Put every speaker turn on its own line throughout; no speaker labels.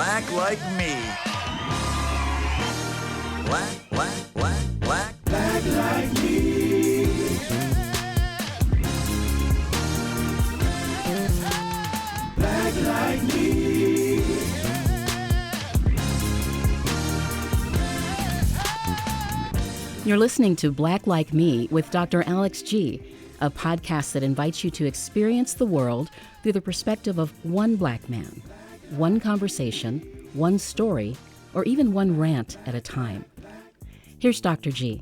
Black like me. Black like me. Black like me.
You're listening to Black Like Me with Dr. Alex G., a podcast that invites you to experience the world through the perspective of one black man, one conversation, one story, or even one rant at a time. Here's Dr. G.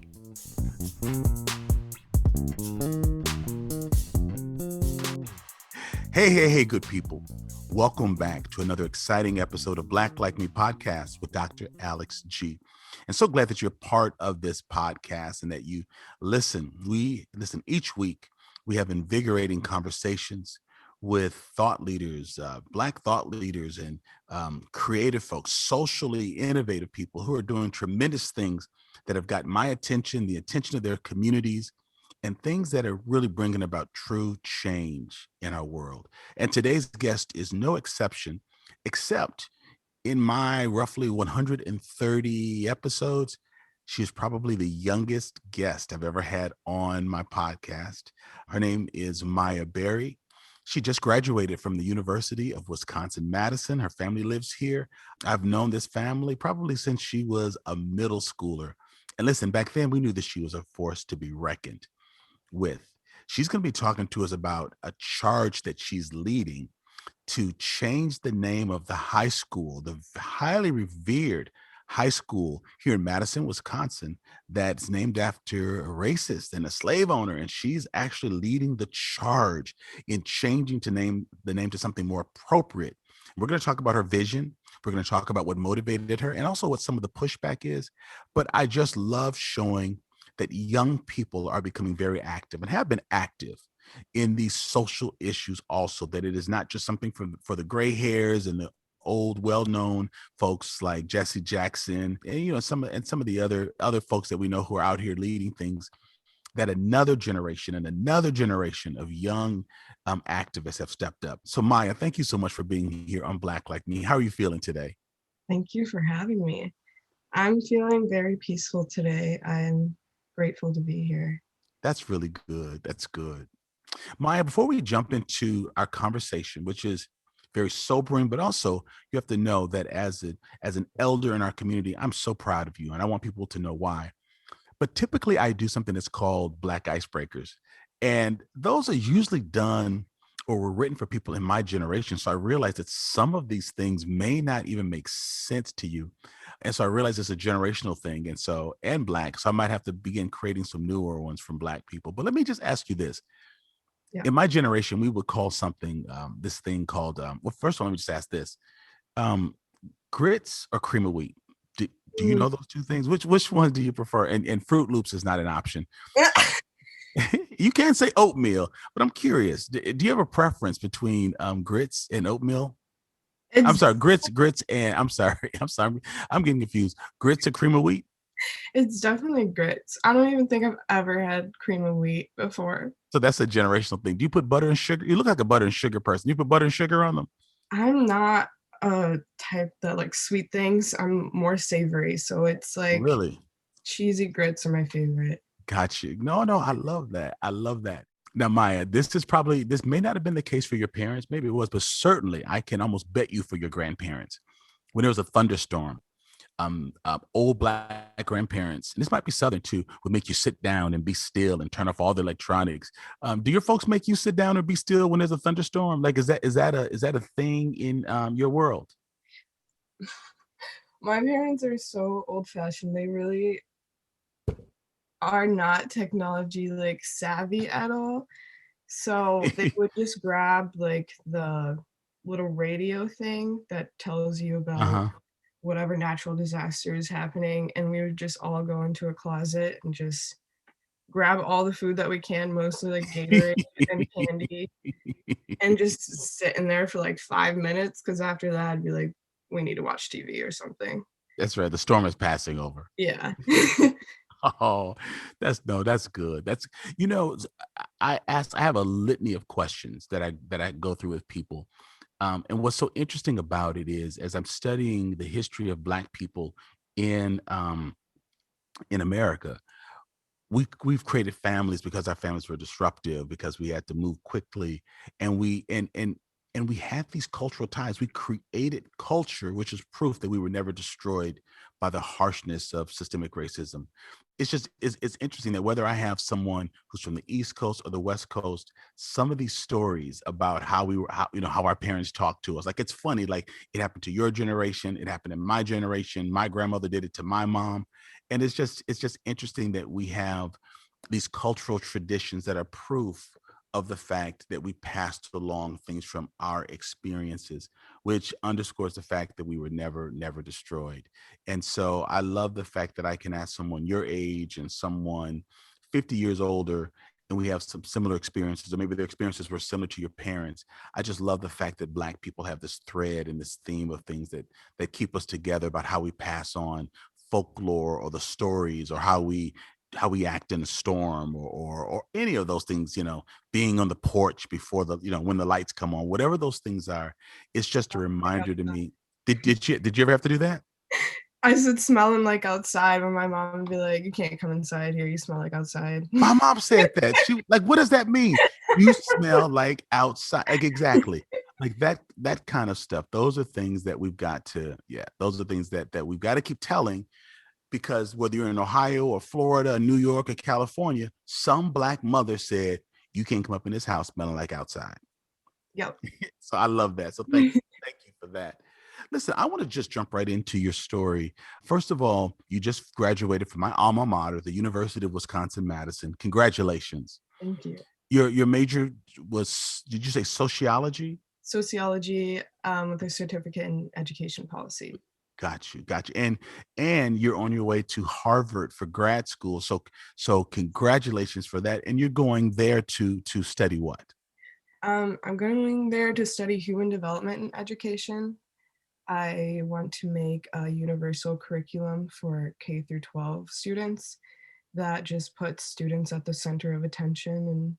Hey, good people. Welcome back to another exciting episode of Black Like Me podcast with Dr. Alex G. And so glad that you're part of this podcast and that you listen. We listen each week. We have invigorating conversations with thought leaders, Black thought leaders and creative folks, socially innovative people who are doing tremendous things that have got my attention, the attention of their communities, and things that are really bringing about true change in our world. And today's guest is no exception, except in my roughly 130 episodes, she's probably the youngest guest I've ever had on my podcast. Her name is Mya Berry. She just graduated from the University of Wisconsin-Madison. Her family lives here. I've known this family probably since she was a middle schooler. And listen, back then we knew that she was a force to be reckoned with. She's going to be talking to us about a charge that she's leading to change the name of the high school, the highly revered high school here in Madison, Wisconsin, that's named after a racist and a slave owner. And she's actually leading the charge in changing the name to something more appropriate. We're going to talk about her vision. We're going to talk about what motivated her and also what some of the pushback is. But I just love showing that young people are becoming very active and have been active in these social issues also, that it is not just something for the gray hairs and the old well-known folks like Jesse Jackson and some of the other folks that we know who are out here leading things, that another generation of young activists have stepped up. So Mya, thank you so much for being here on Black Like Me. How are you feeling today?
Thank you for having me. I'm feeling very peaceful today. I'm grateful to be here.
That's really good. That's good. Mya, before we jump into our conversation, which is very sobering, but also you have to know that as an elder in our community, I'm so proud of you and I want people to know why. But typically I do something that's called Black Icebreakers. And those are usually done or were written for people in my generation. So I realized that some of these things may not even make sense to you. And so I realized it's a generational thing. And Black. So I might have to begin creating some newer ones from Black people. But let me just ask you this. Yeah. In my generation, we would call something, this thing called, well, first of all, let me just ask this. Grits or cream of wheat? Do you know those two things? Which one do you prefer? And Fruit Loops is not an option. You can't say oatmeal, but I'm curious. Do you have a preference between grits and oatmeal? I'm sorry, grits and I'm sorry. I'm getting confused. Grits or cream of wheat?
It's definitely grits. I don't even think I've ever had cream of wheat before.
So that's a generational thing. Do you put butter and sugar? You look like a butter and sugar person. You put butter and sugar on them?
I'm not a type that likes sweet things. I'm more savory. So it's like
really
cheesy grits are my favorite.
Got you. No, I love that. Now, Mya, this may not have been the case for your parents. Maybe it was, but certainly I can almost bet you for your grandparents. When there was a thunderstorm, old Black grandparents, and this might be Southern too, would make you sit down and be still and turn off all the electronics. Do your folks make you sit down or be still when there's a thunderstorm? Like, is that a thing in your world?
My parents are so old-fashioned. They really are not technology like savvy at all. So they would just grab like the little radio thing that tells you about whatever natural disaster is happening, and we would just all go into a closet and just grab all the food that we can, mostly like Gatorade and candy, and just sit in there for like 5 minutes, because after that I'd be like, we need to watch TV or something.
That's right. The storm is passing over.
Yeah.
Oh, that's good. I have a litany of questions that I go through with people. And what's so interesting about it is, as I'm studying the history of Black people in in America, we've created families because our families were disruptive, because we had to move quickly, and we had these cultural ties. We created culture, which is proof that we were never destroyed by the harshness of systemic racism. It's interesting that whether I have someone who's from the East Coast or the West Coast, some of these stories about how we were, how our parents talked to us, like, it's funny, like, it happened to your generation, it happened in my generation, my grandmother did it to my mom. And it's just interesting that we have these cultural traditions that are proof of the fact that we passed along things from our experiences, which underscores the fact that we were never destroyed. And so I love the fact that I can ask someone your age and someone 50 years older, and we have some similar experiences, or maybe their experiences were similar to your parents. I just love the fact that Black people have this thread and this theme of things that keep us together, about how we pass on folklore or the stories, or how we act in a storm, or any of those things, being on the porch before when the lights come on, whatever those things are. It's just a reminder to me. Did you ever have to do that?
I said smelling like outside, but my mom would be like, "You can't come inside here. You smell like outside."
My mom said that. She, like, what does that mean? You smell like outside. Like, exactly. Like that kind of stuff. Those are things that we've got to, yeah, those are things that we've got to keep telling, because whether you're in Ohio or Florida or New York or California, some Black mother said, you can't come up in this house smelling like outside.
Yep.
So I love that. So thank you for that. Listen, I want to just jump right into your story. First of all, you just graduated from my alma mater, the University of Wisconsin-Madison. Congratulations.
Thank you.
Your major was, did you say sociology?
Sociology, with a certificate in education policy.
Got you. And you're on your way to Harvard for grad school. So congratulations for that. And you're going there to study what?
I'm going there to study human development in education. I want to make a universal curriculum for K through 12 students that just puts students at the center of attention and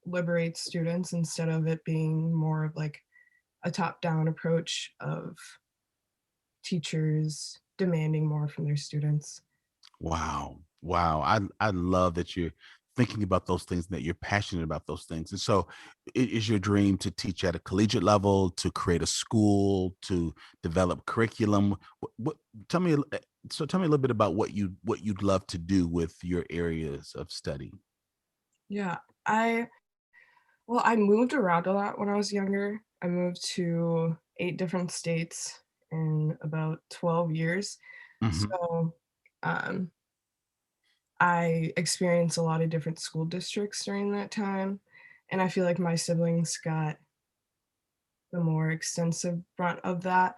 liberates students, instead of it being more of like a top-down approach of teachers demanding more from their students.
Wow. Wow. I love that you're thinking about those things and that you're passionate about those things. And so is your dream to teach at a collegiate level, to create a school, to develop curriculum? What tell me tell me a little bit about what you'd love to do with your areas of study.
Yeah, I moved around a lot when I was younger. I moved to 8 different states in about 12 years.
Mhm.
So, um, I experienced a lot of different school districts during that time, and I feel like my siblings got the more extensive brunt of that,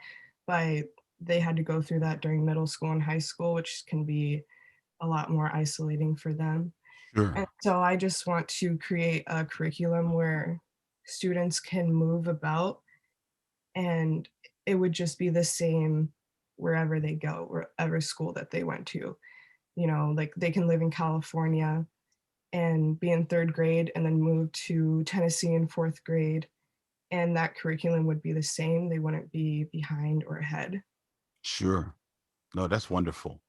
by they had to go through that during middle school and high school, which can be a lot more isolating for them. And
Sure.
so I just want to create a curriculum where students can move about, and it would just be the same wherever they go, wherever school that they went to. Like they can live in California and be in third grade and then move to Tennessee in fourth grade, and that curriculum would be the same. They wouldn't be behind or ahead.
Sure. No, that's wonderful.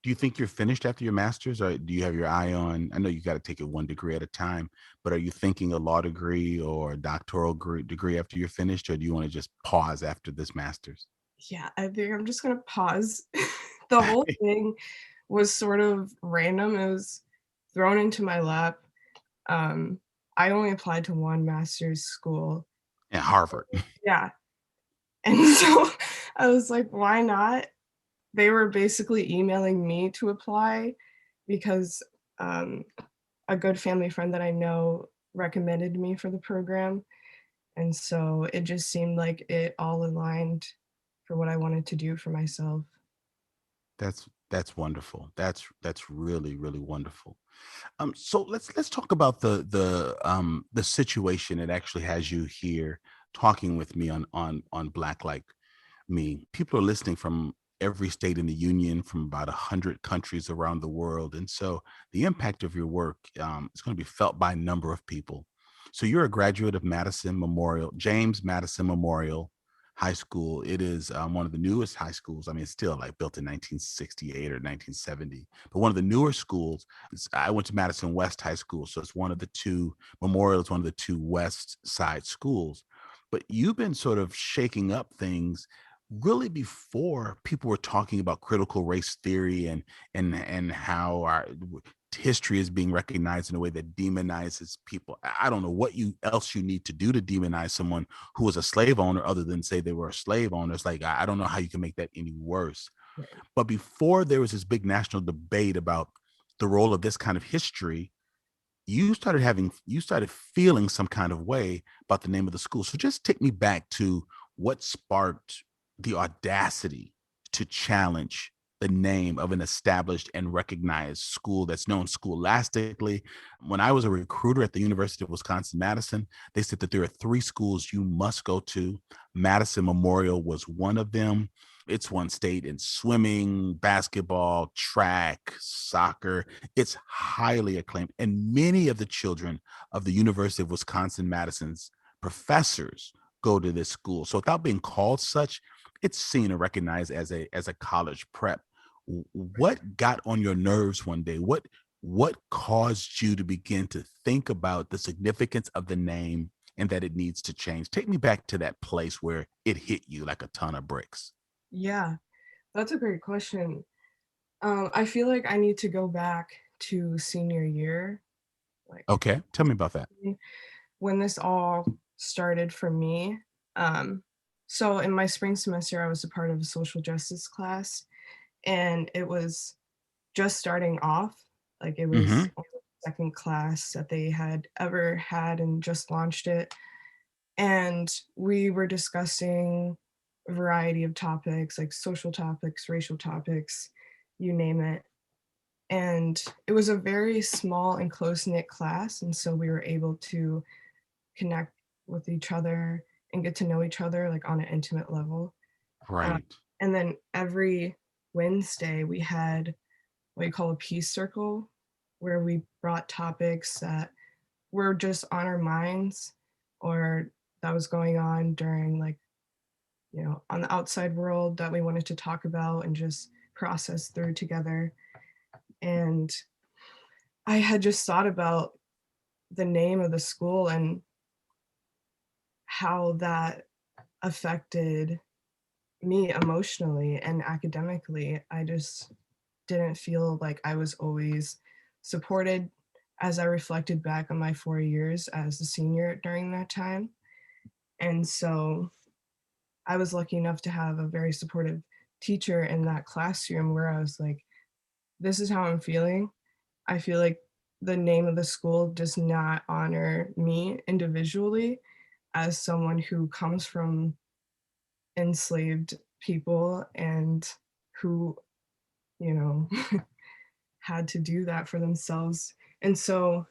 Do you think you're finished after your master's, or do you have your eye on? I know you got to take it one degree at a time, but are you thinking a law degree or a doctoral degree after you're finished, or do you want to just pause after this master's?
Yeah, I think I'm just gonna pause. The whole thing was sort of random. It was thrown into my lap. Um, I only applied to one master's school.
At Harvard.
Yeah. And so I was like, why not? They were basically emailing me to apply because um, a good family friend that I know recommended me for the program. And so it just seemed like it all aligned for what I wanted to do for myself.
That's wonderful. That's really wonderful. So let's talk about the situation that actually has you here talking with me on Black Like Me. People are listening from every state in the union, from about 100 countries around the world, and so the impact of your work is going to be felt by a number of people. So you're a graduate of James Madison Memorial, high school. It is one of the newest high schools. I mean, it's still like built in 1968 or 1970, but one of the newer schools. I went to Madison West High School, so it's one of the two. Memorial is one of the two West Side schools. But you've been sort of shaking up things really before people were talking about critical race theory and how our history is being recognized in a way that demonizes people. I don't know what else you need to do to demonize someone who was a slave owner other than say they were a slave owner. It's like, I don't know how you can make that any worse.
Right.
But before there was this big national debate about the role of this kind of history, you started feeling some kind of way about the name of the school. So just take me back to what sparked the audacity to challenge the name of an established and recognized school that's known scholastically. When I was a recruiter at the University of Wisconsin-Madison, they said that there are three schools you must go to. Madison Memorial was one of them. It's won state in swimming, basketball, track, soccer. It's highly acclaimed. And many of the children of the University of Wisconsin-Madison's professors go to this school. So without being called such, it's seen and recognized as a college prep. What got on your nerves one day? What caused you to begin to think about the significance of the name and that it needs to change? Take me back to that place where it hit you like a ton of bricks.
Yeah, that's a great question. I feel like I need to go back to senior year, like
Okay, tell me about that.
when this all started for me. Um, so in my spring semester, I was a part of a social justice class, and it was just starting off. Like it was
Hmm.
only the second class that they had ever had and just launched it. And we were discussing a variety of topics, like social topics, racial topics, you name it. And it was a very small and close knit class. And so we were able to connect with each other and get to know each other like on an intimate level. Um,
Right.
and then every Wednesday we had what you call a peace circle, where we brought topics that were just on our minds or that was going on during like, on the outside world that we wanted to talk about and just process through together. And I had just thought about the name of the school and how that affected me emotionally and academically. I just didn't feel like I was always supported as I reflected back on my 4 years as a senior during that time. And so I was lucky enough to have a very supportive teacher in that classroom where I was like, this is how I'm feeling. I feel like the name of the school does not honor me individually as someone who comes from enslaved people and who, you know, had to do that for themselves. And so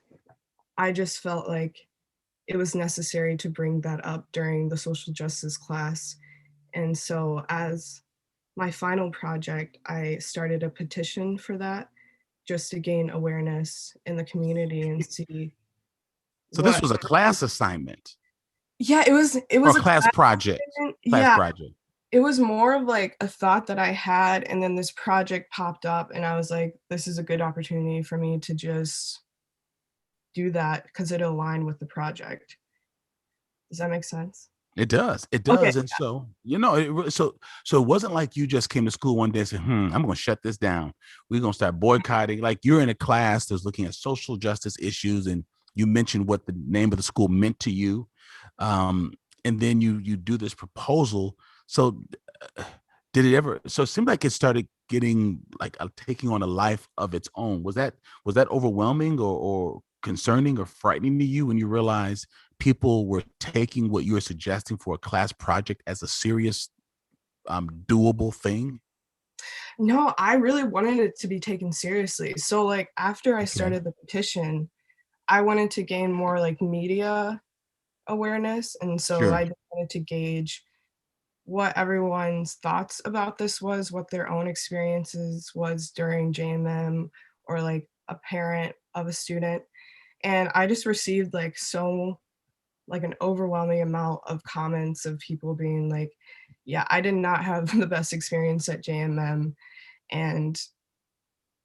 I just felt like it was necessary to bring that up during the social justice class. And so as my final project, I started a petition for that just to gain awareness in the community and see
So this
what.
was a class assignment
Yeah, it
or
was
a
a
class
class
project.
assignment.
Class
Yeah,
project.
it was more of like a thought that I had, and then this project popped up, and I was like, this is a good opportunity for me to just do that because it aligned with the project. Does that make sense?
It does. It
Okay.
does. And so, so it wasn't like you just came to school one day and said, I'm going to shut this down. We're going to start boycotting. Like you're in a class that's looking at social justice issues, and you mentioned what the name of the school meant to you. Um, and then you do this proposal. So uh, did it ever, so it seemed like it started getting like taking on a life of its own. Was that overwhelming or concerning or frightening to you when you realized people were taking what you were suggesting for a class project as a serious, doable thing?
No, I really wanted it to be taken seriously. So like after I
Okay,
started the petition, I wanted to gain more like media awareness. And so
sure.
I just wanted to gauge what everyone's thoughts about this was, what their own experiences was during JMM or like a parent of a student. And I just received like so like an overwhelming amount of comments of people being like, yeah, I did not have the best experience at JMM. And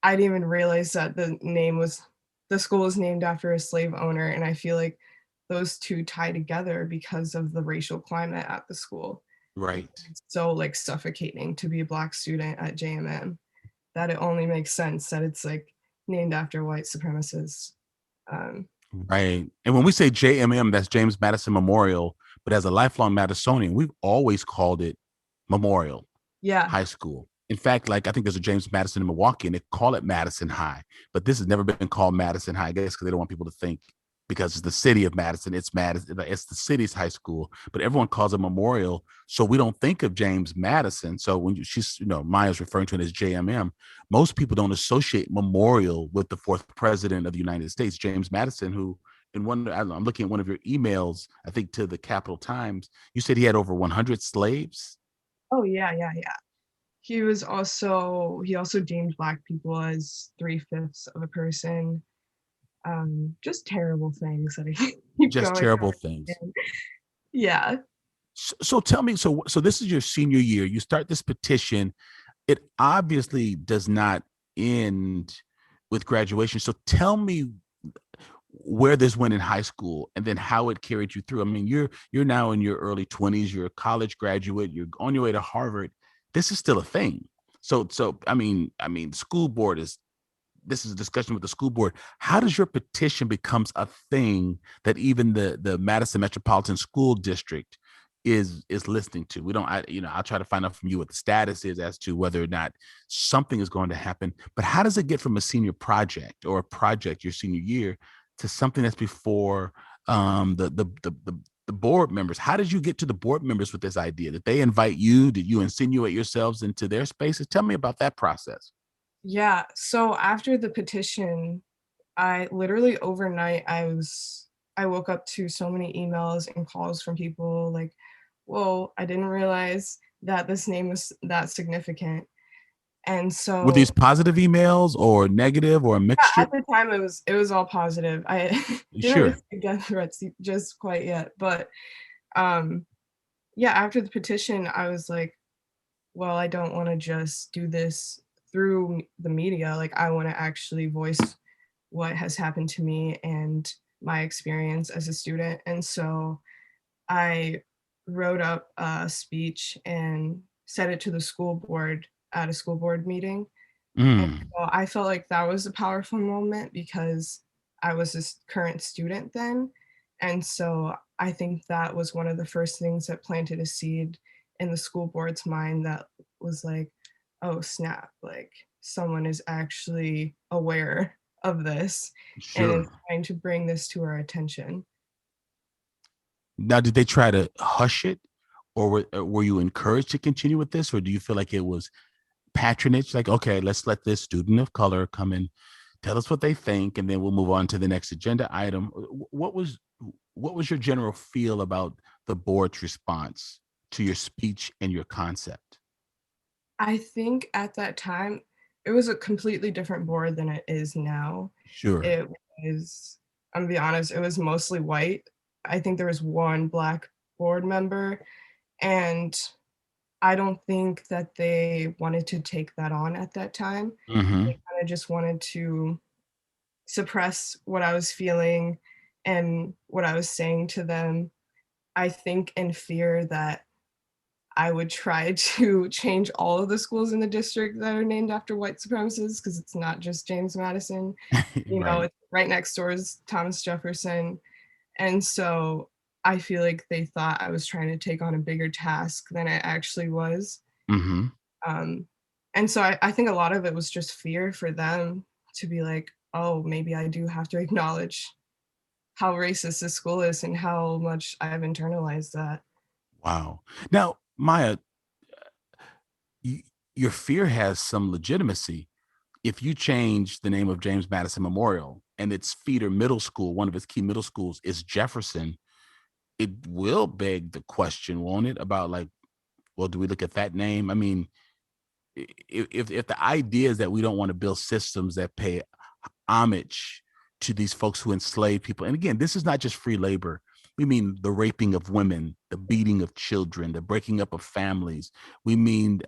I didn't even realize that the school was named after a slave owner. And I feel like those two tie together because of the racial climate at the school.
Right.
It's so like suffocating to be a Black student at JMM that it only makes sense that it's like named after white supremacists. Um,
Right. And when we say JMM, that's James Madison Memorial. But as a lifelong Madisonian, we've always called it Memorial
yeah,
High School. In fact, like I think there's a James Madison in Milwaukee and they call it Madison High, but this has never been called Madison High, I guess, because they don't want people to think because it's the city of Madison. It's Madison, it's the city's high school, but everyone calls it Memorial. So we don't think of James Madison. So when she's, Maya's referring to it as JMM, most people don't associate Memorial with the fourth president of the United States, James Madison, who I'm looking at one of your emails, I think to the Capital Times, you said he had over 100 slaves.
oh yeah, yeah, yeah. He also deemed Black people as 3/5 of a person. Just terrible things that he keep
Just
going
terrible
on.
things.
And yeah.
So tell me, so this is your senior year. You start this petition. It obviously does not end with graduation. So tell me where this went in high school and then how it carried you through. I mean, you're now in your early 20s, you're a college graduate, you're on your way to Harvard. This is still a thing. So I mean, school board is this is a discussion with the school board. How does your petition becomes a thing that even the Madison Metropolitan School District is listening to? We don't, I'll try to find out from you what the status is as to whether or not something is going to happen. But how does it get from a senior project or a project your senior year to something that's before the board members? How did you get to the board members with this idea? Did they invite you? Did you insinuate yourselves into their spaces? Tell me about that process.
Yeah, so after the petition, I literally overnight I woke up to so many emails and calls from people like, "Whoa, I didn't realize that this name was that significant." And
Were these
so
positive emails or negative or a
yeah,
mixture?
at the time it was all positive. I didn't
Sure.
receive death threats just quite yet, but um yeah, after the petition, I was like, well, I don't want to just do this through the media. Like, I want to actually voice what has happened to me and my experience as a student. And so I wrote up a speech and sent it to the school board at a school board meeting. And
Mm,
so I felt like that was a powerful moment because I was a current student then. And so I think that was one of the first things that planted a seed in the school board's mind that was like, oh, snap, like someone is actually aware of this and is
sure.
trying to bring this to our attention.
Now, did they try to hush it, or were you encouraged to continue with this, or do you feel like it was patronage? Like, okay, let's let this student of color come and tell us what they think, and then we'll move on to the next agenda item. What was your general feel about the board's response to your speech and your concept?
I think at that time, it was a completely different board than it is now.
Sure.
It was, I'm gonna be honest, it was mostly white. I think there was one Black board member, and I don't think that they wanted to take that on at that time.
Mm-hmm.
They kinda just wanted to suppress what I was feeling and what I was saying to them. I think in fear that I would try to change all of the schools in the district that are named after white supremacists because it's not just James Madison. You know,
Right.
it's right next door is Thomas Jefferson. And so I feel like they thought I was trying to take on a bigger task than I actually was.
Mm-hmm.
Um, and so I think a lot of it was just fear for them to be like, oh, maybe I do have to acknowledge how racist this school is and how much I've internalized that.
Wow. Now, Maya, y- your fear has some legitimacy. If you change the name of James Madison Memorial and its feeder middle school, one of its key middle schools is Jefferson, it will beg the question, won't it, about like, well, do we look at that name? I mean, if the idea is that we don't want to build systems that pay homage to these folks who enslave people, and again, this is not just free labor. We mean the raping of women, the beating of children, the breaking up of families. We mean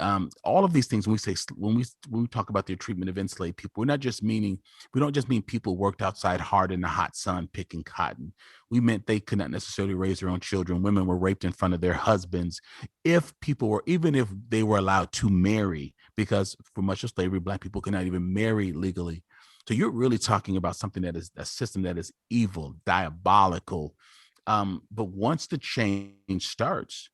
all of these things. When we say when we talk about the treatment of enslaved people, we don't just mean people worked outside hard in the hot sun picking cotton. We meant they could not necessarily raise their own children. Women were raped in front of their husbands. Even if they were allowed to marry, because for much of slavery, Black people could not even marry legally. So you're really talking about something that is a system that is evil, diabolical. But once the change starts,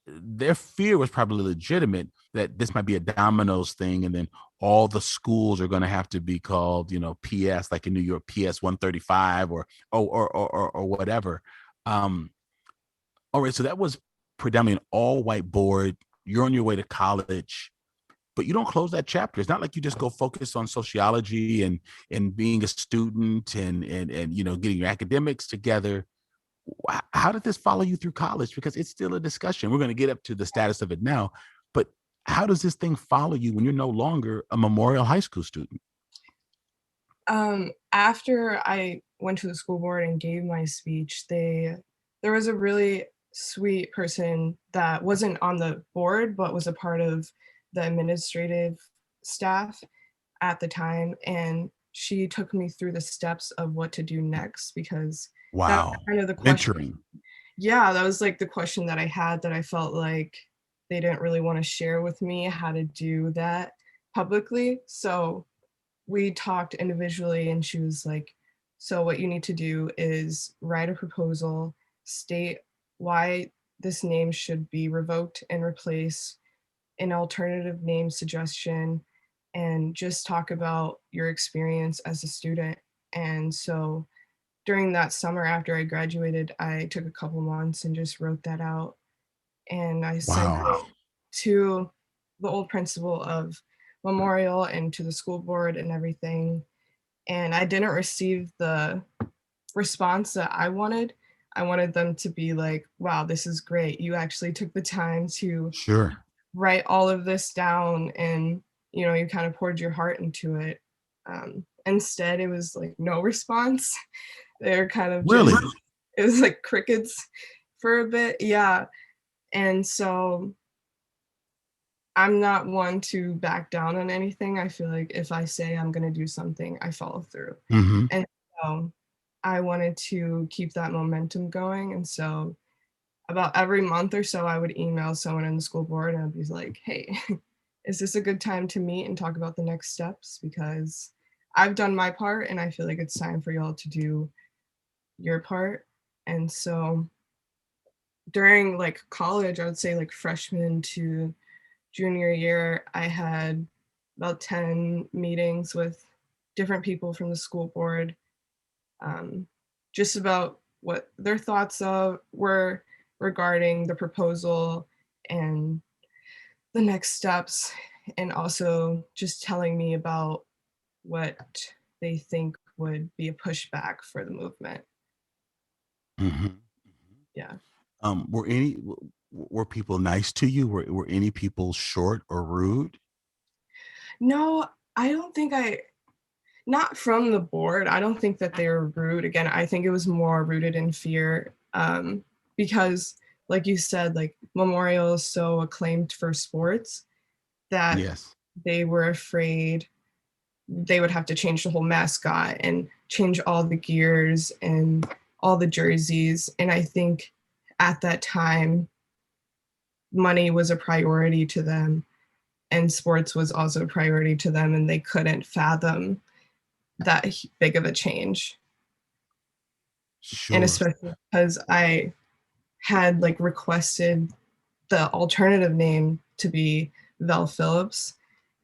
their fear was probably legitimate that this might be a dominoes thing, and then all the schools are going to have to be called, PS, like in New York, PS 135 or whatever. All right, so that was predominantly an all white board. You're on your way to college, but you don't close that chapter. It's not like you just go focus on sociology and being a student and getting your academics together. How did this follow you through college? Because it's still a discussion. We're going to get up to the status of it now, but how does this thing follow you when you're no longer a Memorial High School student?
After I went to the school board and gave my speech, there was a really sweet person that wasn't on the board but was a part of the administrative staff at the time, and she took me through the steps of what to do next, because that was
Wow.
kind of the question.
Mentoring.
Yeah, that was like the question that I had, that I felt like they didn't really want to share with me how to do that publicly. So we talked individually, and she was like, so what you need to do is write a proposal, state why this name should be revoked and replace an alternative name suggestion, and just talk about your experience as a student. And so during that summer after I graduated, I took a couple months and just wrote that out, and I sent
Wow.
it to the old principal of Memorial and to the school board and everything. And I didn't receive the response that I wanted. I wanted them to be like, wow, this is great. You actually took the time to
Sure.
write all of this down, and you kind of poured your heart into it. Instead, it was like no response. They're kind of just,
Really?
it was like crickets for a bit. Yeah. And so I'm not one to back down on anything. I feel like if I say I'm going to do something, I follow through.
Mm-hmm.
And so I wanted to keep that momentum going. And so about every month or so, I would email someone in the school board and I'd be like, hey, is this a good time to meet and talk about the next steps? Because I've done my part and I feel like it's time for y'all to do your part. And so during like college, I would say like freshman to junior year, I had about 10 meetings with different people from the school board, just about what their thoughts were regarding the proposal and the next steps, and also just telling me about what they think would be a pushback for the movement.
Mm-hmm.
Yeah.
Were people nice to you? Were any people short or rude?
No, I don't think not from the board. I don't think that they were rude. Again, I think it was more rooted in fear, because, like you said, like Memorial is so acclaimed for sports that
Yes.
they were afraid they would have to change the whole mascot and change all the gears and all the jerseys. And I think at that time, money was a priority to them, and sports was also a priority to them, and they couldn't fathom that big of a change. And
Sure.
especially because I had like requested the alternative name to be Vel Phillips.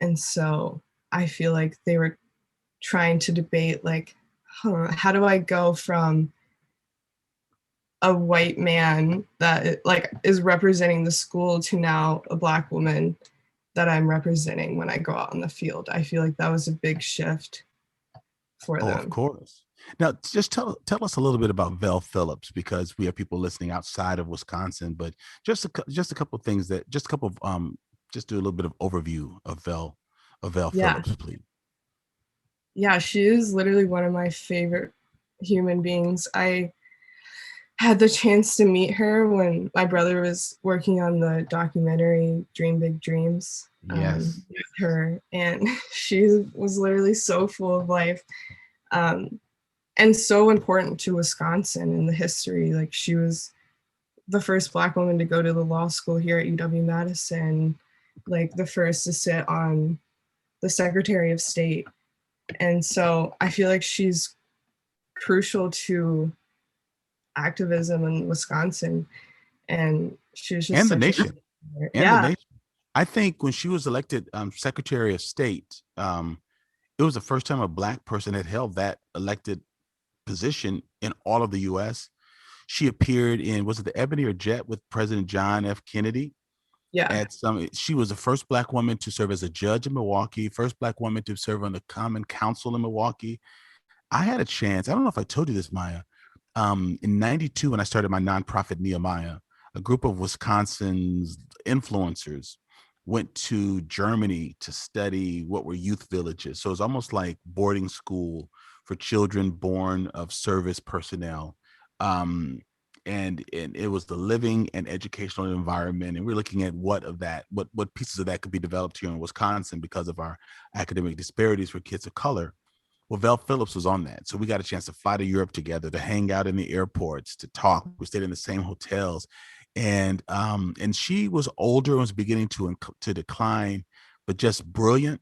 And so I feel like they were trying to debate like, how do I go from a white man that like is representing the school to now a Black woman that I'm representing when I go out in the field. I feel like that was a big shift for
Oh, of
them.
course. Now, just tell us a little bit about Vel Phillips, because we have people listening outside of Wisconsin. But just a couple of things just a couple of just do a little bit of overview of Vel
Yeah.
Phillips, please.
Yeah, she is literally one of my favorite human beings. had the chance to meet her when my brother was working on the documentary Dream Big Dreams
Yes.
with her, and she was literally so full of life, and so important to Wisconsin in the history. Like, she was the first Black woman to go to the law school here at UW-Madison, like the first to sit on the Secretary of State. And so I feel like she's crucial to activism in Wisconsin. And she was just
And the
such a
nation. And the
yeah.
nation. I think when she was elected Secretary of State, it was the first time a Black person had held that elected position in all of the U.S. She appeared in, was it the Ebony or Jet with President John F. Kennedy?
Yeah.
She was the first Black woman to serve as a judge in Milwaukee, first Black woman to serve on the Common Council in Milwaukee. I had a chance, I don't know if I told you this, Maya, in 92, when I started my nonprofit Nehemiah, a group of Wisconsin's influencers went to Germany to study what were youth villages. So it's almost like boarding school for children born of service personnel. Um, and it was the living and educational environment. And we're looking at what pieces of that could be developed here in Wisconsin because of our academic disparities for kids of color. Well, Val Phillips was on that. So we got a chance to fly to Europe together, to hang out in the airports, to talk. We stayed in the same hotels. And she was older and was beginning to decline, but just brilliant,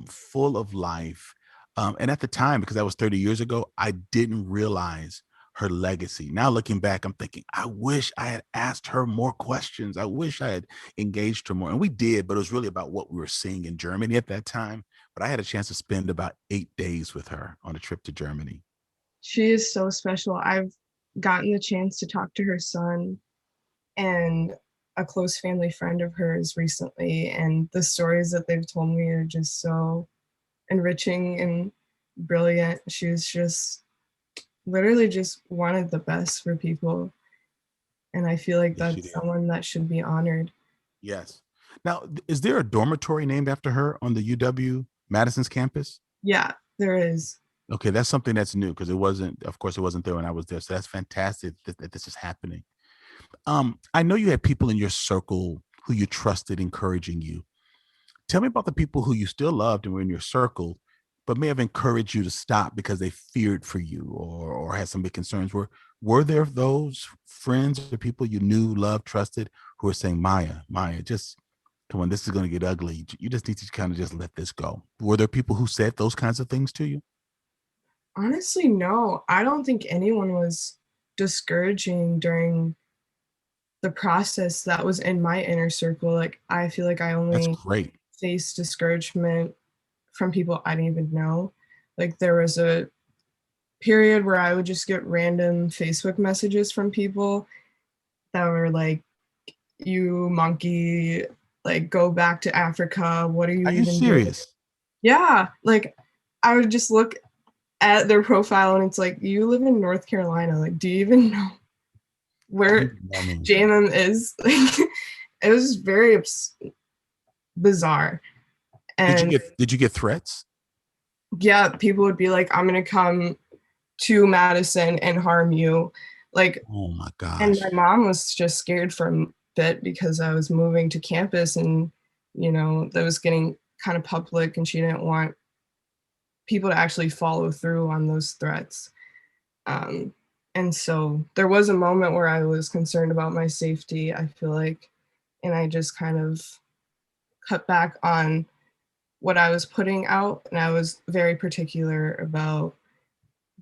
full of life. And at the time, because that was 30 years ago, I didn't realize her legacy. Now looking back, I'm thinking, I wish I had asked her more questions. I wish I had engaged her more. And we did, but it was really about what we were seeing in Germany at that time. But I had a chance to spend about 8 days with her on a trip to Germany.
She is so special. I've gotten the chance to talk to her son and a close family friend of hers recently, and the stories that they've told me are just so enriching and brilliant. She was just literally just wanted the best for people, and I feel like
Yes, she
that's
did.
someone that should be honored.
Yes. Now, is there a dormitory named after her on the UW Madison's campus?
Yeah, there is.
Okay, that's something that's new because it wasn't, of course, it wasn't there when I was there. So that's fantastic that this is happening. I know you had people in your circle who you trusted encouraging you. Tell me about the people who you still loved and were in your circle, but may have encouraged you to stop because they feared for you or had some big concerns. Were there those friends or people you knew, loved, trusted who were saying, Mya, just come on, this is going to get ugly. You just need to kind of just let this go. Were there people who said those kinds of things to you?
Honestly, no. I don't think anyone was discouraging during the process that was in my inner circle. Like, I feel like I
That's
only
great.
faced discouragement from people I didn't even know. Like, there was a period where I would just get random Facebook messages from people that were like, "You monkey, like, go back to Africa. What are you
Are you
even doing?"
serious?
Yeah, like, I would just look at their profile and it's like, "You live in North Carolina. Like, do you even know
You
where
know me.
JMM is?" Like, it was very bizarre. And
Did you get threats?
yeah, people would be like, "I'm gonna come to Madison and harm you." Like,
Oh my
and
gosh.
my mom was just scared for a bit because I was moving to campus and, that was getting kind of public and she didn't want people to actually follow through on those threats. Um, and so there was a moment where I was concerned about my safety, I feel like, and I just kind of cut back on what I was putting out. And I was very particular about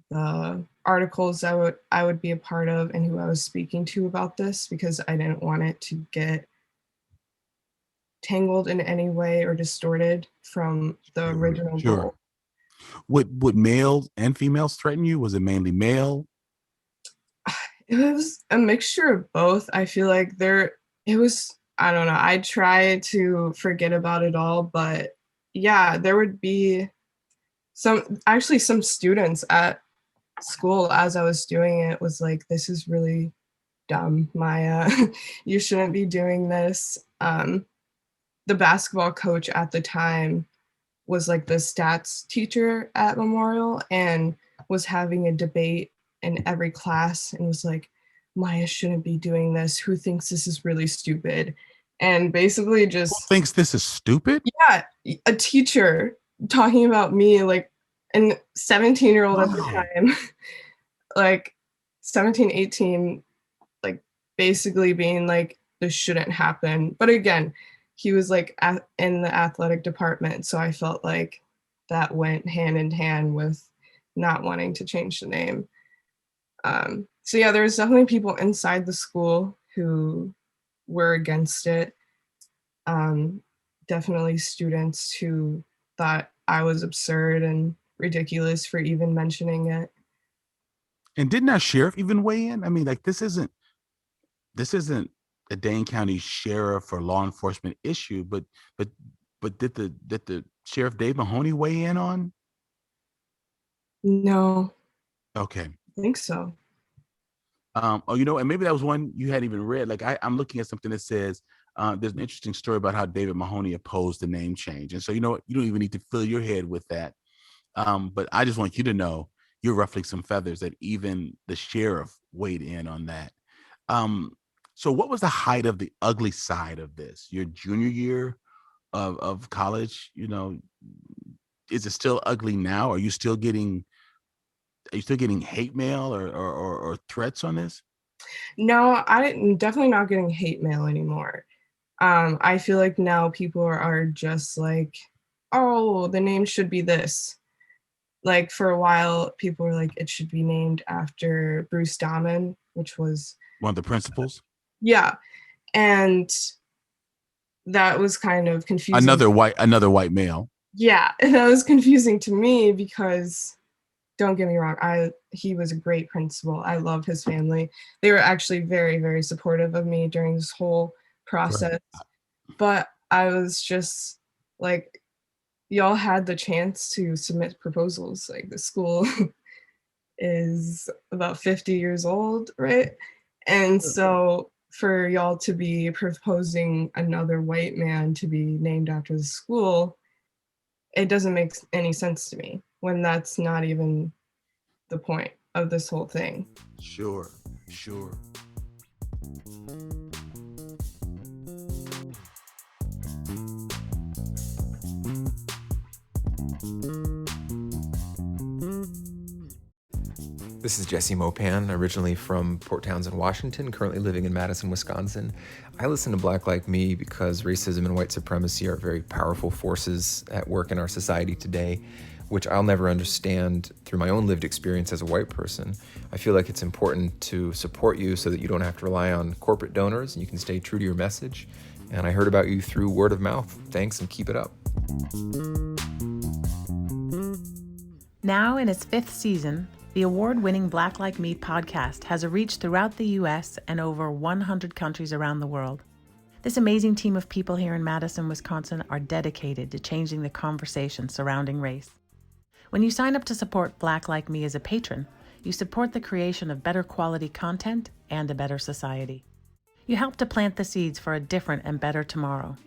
the articles I would be a part of and who I was speaking to about this because I didn't want it to get tangled in any way or distorted from the
Sure,
original
sure.
goal.
Would males and females threaten you? Was it mainly male?
It was a mixture of both. I feel like it was, I don't know, I try to forget about it all, but yeah, there would be some students at school as I was doing it was like, "This is really dumb, Mya. You shouldn't be doing this." The basketball coach at the time was like the stats teacher at Memorial and was having a debate in every class and was like, Mya shouldn't be doing this. Who thinks this is really stupid? And basically
Who
just,
thinks this is stupid?
yeah, a teacher talking about me, like, an 17-year-old at the
Why?
time, like 17, 18, like basically being like, this shouldn't happen. But again, he was like in the athletic department. So I felt like that went hand in hand with not wanting to change the name. So yeah, there was definitely people inside the school who were against it. Um, Definitely students who thought I was absurd and ridiculous for even mentioning it.
And didn't our sheriff even weigh in? I mean, like this isn't a Dane County sheriff or law enforcement issue, but did the sheriff Dave Mahoney weigh in on?
No,
Okay.
I think so.
And maybe that was one you hadn't even read. Like I'm looking at something that says there's an interesting story about how David Mahoney opposed the name change. And so, you know what, you don't even need to fill your head with that. But I just want you to know you're ruffling some feathers that even the sheriff weighed in on that. Um, so what was the height of the ugly side of this? Your junior year of college, is it still ugly now? Are you still getting hate mail or threats on this?
No, I'm definitely not getting hate mail anymore. I feel like now people are just like, oh, the name should be this. Like for a while, people were like, it should be named after Bruce Dahmen, which was,
One of the principals?
yeah. And that was kind of confusing.
Another white male.
Yeah, and that was confusing to me because don't get me wrong, he was a great principal. I love his family. They were actually very, very supportive of me during this whole
Right.
process. But I was just like, y'all had the chance to submit proposals. Like the school is about 50 years old, right? And so for y'all to be proposing another white man to be named after the school, it doesn't make any sense to me when that's not even the point of this whole thing.
Sure, sure.
This is Jesse Mopan, originally from Port Townsend, Washington, currently living in Madison, Wisconsin. I listen to Black Like Me because racism and white supremacy are very powerful forces at work in our society today, which I'll never understand through my own lived experience as a white person. I feel like it's important to support you so that you don't have to rely on corporate donors and you can stay true to your message. And I heard about you through word of mouth. Thanks and keep it up.
Now in its 5th season, the award-winning Black Like Me podcast has a reach throughout the U.S. and over 100 countries around the world. This amazing team of people here in Madison, Wisconsin are dedicated to changing the conversation surrounding race. When you sign up to support Black Like Me as a patron, you support the creation of better quality content and a better society. You help to plant the seeds for a different and better tomorrow.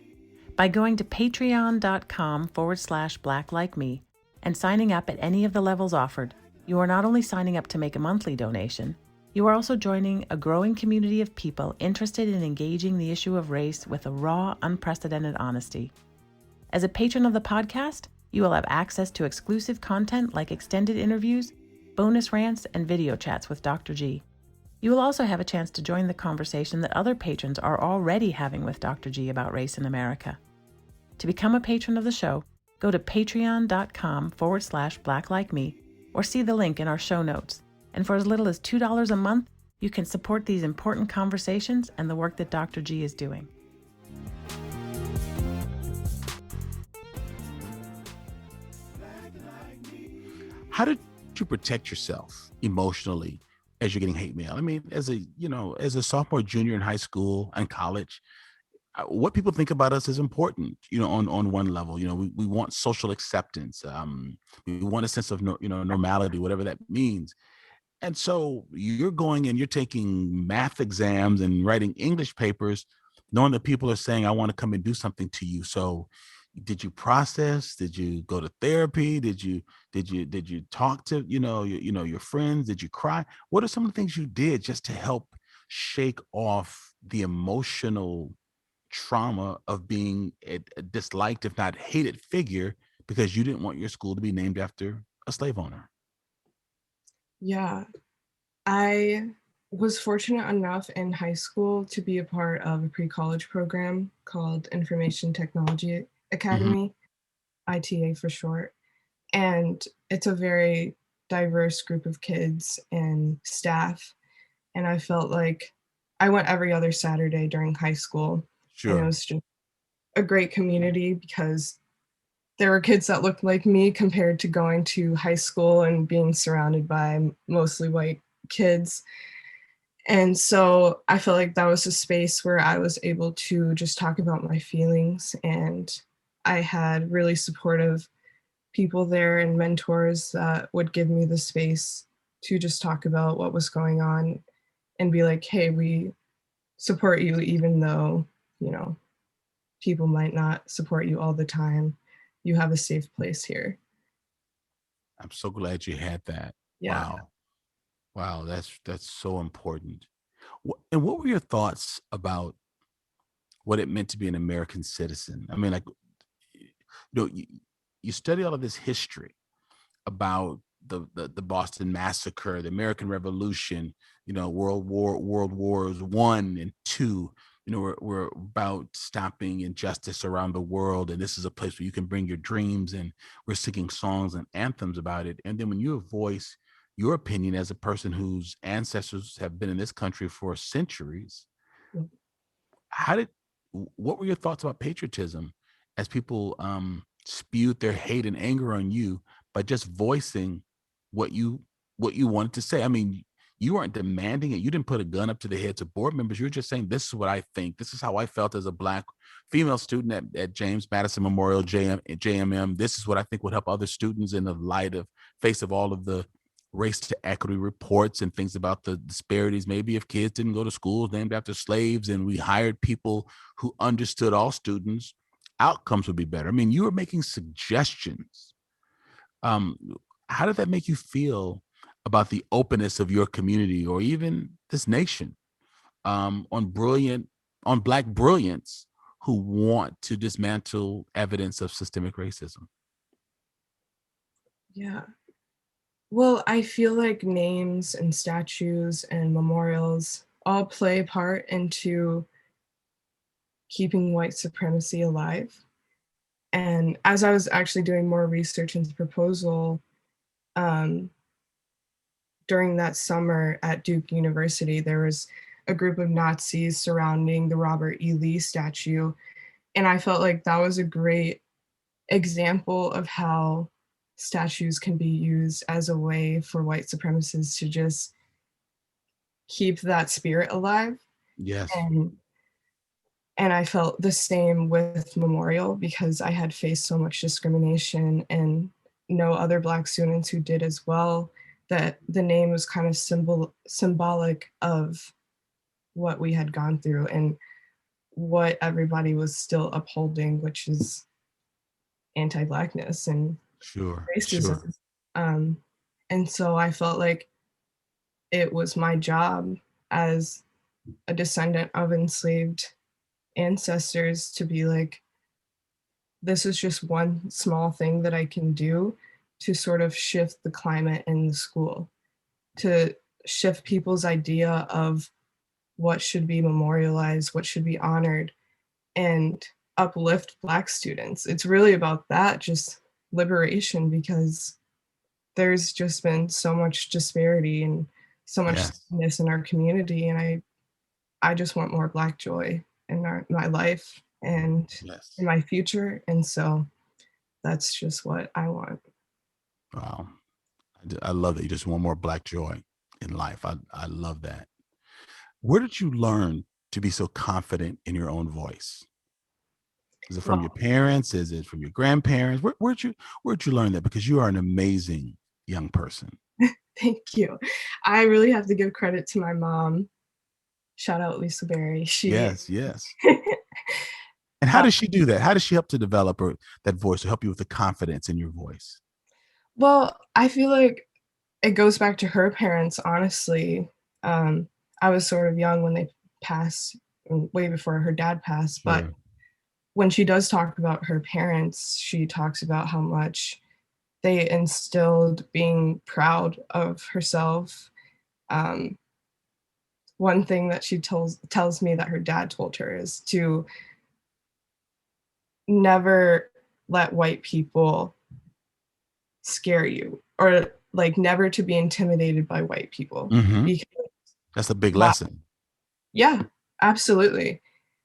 By going to patreon.com/blacklikeme and signing up at any of the levels offered, you are not only signing up to make a monthly donation, you are also joining a growing community of people interested in engaging the issue of race with a raw, unprecedented honesty. As a patron of the podcast, you will have access to exclusive content like extended interviews, bonus rants, and video chats with Dr. G. You will also have a chance to join the conversation that other patrons are already having with Dr. G about race in America. To become a patron of the show, go to patreon.com/blacklikeme or see the link in our show notes. And for as little as $2 a month, you can support these important conversations and the work that Dr. G is doing.
How did you protect yourself emotionally as you're getting hate mail? I mean, as a sophomore, junior in high school and college, what people think about us is important, on one level. We want social acceptance. We want a sense of normality, whatever that means. And so you're going and you're taking math exams and writing English papers, knowing that people are saying, I want to come and do something to you. So did you process? Did you go to therapy? Did you talk to your friends? Did you cry? What are some of the things you did just to help shake off the emotional trauma of being a disliked, if not hated, figure because you didn't want your school to be named after a slave owner?
Yeah, I was fortunate enough in high school to be a part of a pre-college program called Information Technology
Hmm.
Academy, ITA for short. And it's a very diverse group of kids and staff. And I felt like I went every other Saturday during high school. And it
Sure.
was just a great community because there were kids that looked like me compared to going to high school and being surrounded by mostly white kids. And so I felt like that was a space where I was able to just talk about my feelings. And I had really supportive people there and mentors that would give me the space to just talk about what was going on and be like, hey, we support you, even though, you know, people might not support you all the time. You have a safe place here.
I'm so glad you had that.
Yeah.
Wow. Wow, that's so important. And what were your thoughts about what it meant to be an American citizen? I mean, like, you study all of this history about the Boston Massacre, the American Revolution, World Wars One and Two. We're about stopping injustice around the world, and this is a place where you can bring your dreams, and we're singing songs and anthems about it. And then when you voice your opinion as a person whose ancestors have been in this country for centuries, how did what were your thoughts about patriotism as people spewed their hate and anger on you by just voicing what you what you wanted to say? I mean, you weren't demanding it. You didn't put a gun up to the heads of board members. You were just saying, this is what I think. This is how I felt as a Black female student at James Madison Memorial JMM. This is what I think would help other students in the light of face of all of the race to equity reports and things about the disparities. Maybe if kids didn't go to schools named after slaves and we hired people who understood all students, outcomes would be better. I mean, you were making suggestions. um, how did that make you feel about the openness of your community or even this nation, on Black brilliance who want to dismantle evidence of systemic racism?
Yeah. Well, I feel like names and statues and memorials all play a part into keeping white supremacy alive. And as I was actually doing more research into the proposal, um, during that summer at Duke University, there was a group of Nazis surrounding the Robert E. Lee statue. And I felt like that was a great example of how statues can be used as a way for white supremacists to just keep that spirit alive.
Yes.
And I felt the same with Memorial because I had faced so much discrimination and know other Black students who did as well, that the name was kind of symbolic of what we had gone through and what everybody was still upholding, which is anti-Blackness and
Sure. Sure.
racism. Um, and so I felt like it was my job as a descendant of enslaved ancestors to be like, this is just one small thing that I can do to sort of shift the climate in the school, to shift people's idea of what should be memorialized, what should be honored, and uplift Black students. It's really about that, just liberation, because there's just been so much disparity and so much
Yes.
sadness in our community. And I just want more Black joy in my life and
Yes.
in my future. And so that's just what I want.
Wow. I love that you just want more Black joy in life. I love that. Where did you learn to be so confident in your own voice? Is it from your
Well,
parents? Is it from your grandparents? Where'd you learn that? Because you are an amazing young person.
thank you. I really have to give credit to my mom. Shout out Lisa Berry. She
Yes, yes. And how does she do that? How does she help to develop that voice, to help you with the confidence in your voice?
Well, I feel like it goes back to her parents, honestly. I was sort of young when they passed, way before her dad passed, but
Sure.
when she does talk about her parents, she talks about how much they instilled being proud of herself. Um, One thing that she tells me that her dad told her is to never let white people scare you, or like never to be intimidated by white people,
Mm-hmm.
because
That's a big
black,
lesson.
yeah, absolutely.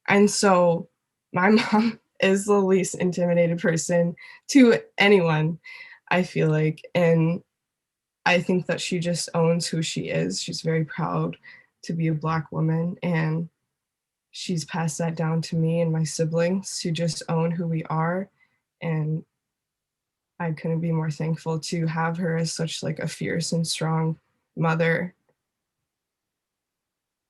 And so my mom is the least intimidated person to anyone, I feel like. And I think that she just owns who she is. She's very proud to be a Black woman, and she's passed that down to me and my siblings to just own who we are. And I couldn't be more thankful to have her as such like a fierce and strong mother.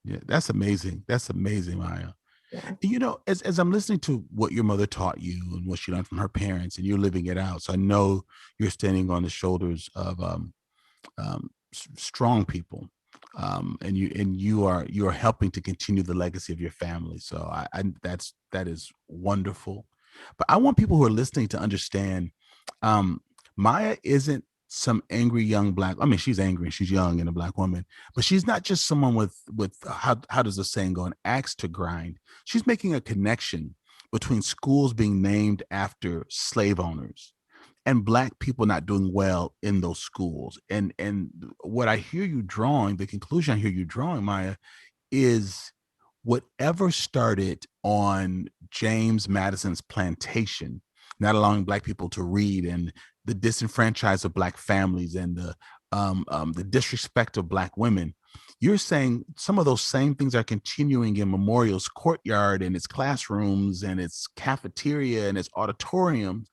Yeah, that's amazing. That's amazing, Mya.
Yeah.
You know, as I'm listening to what your mother taught you and what she learned from her parents, and you're living it out, so I know you're standing on the shoulders of strong people, and you are helping to continue the legacy of your family. So that is wonderful. But I want people who are listening to understand, Mya isn't some angry young Black. I mean, she's angry and she's young and a Black woman, but she's not just someone with how does the saying go? An axe to grind. She's making a connection between schools being named after slave owners and Black people not doing well in those schools. And what I hear you drawing, the conclusion I hear you drawing, Mya, is whatever started on James Madison's plantation, not allowing Black people to read, and the disenfranchised of Black families, and the disrespect of Black women. You're saying some of those same things are continuing in Memorial's courtyard and its classrooms and its cafeteria and its auditorium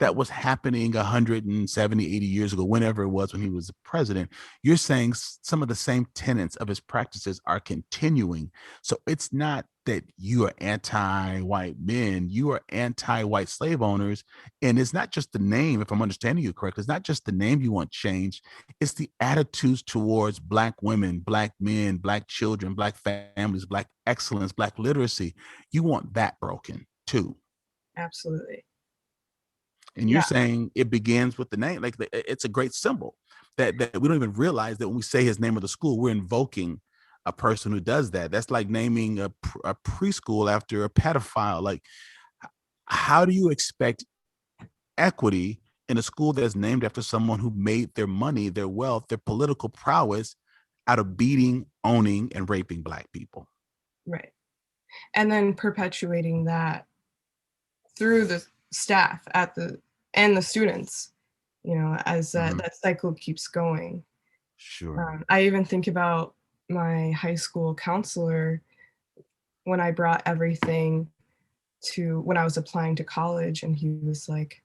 that was happening 170, 80 years ago, whenever it was when he was president. You're saying some of the same tenets of his practices are continuing. So it's not that you are anti-white men, you are anti-white slave owners. And it's not just the name, if I'm understanding you correctly, it's not just the name you want changed, it's the attitudes towards Black women, Black men, Black children, Black families, Black excellence, Black literacy. You want that broken too.
Absolutely.
And you're
Yeah.
saying it begins with the name. Like it's a great symbol that we don't even realize that when we say his name of the school, we're invoking a person who does that. That's like naming a preschool after a pedophile. Like, how do you expect equity in a school that's named after someone who made their money, their wealth, their political prowess out of beating, owning, and raping Black people?
Right. And then perpetuating that through the staff and the students, as
Mhm.
that cycle keeps going.
Sure.
I even think about my high school counselor when I brought everything to when I was applying to college, and he was like,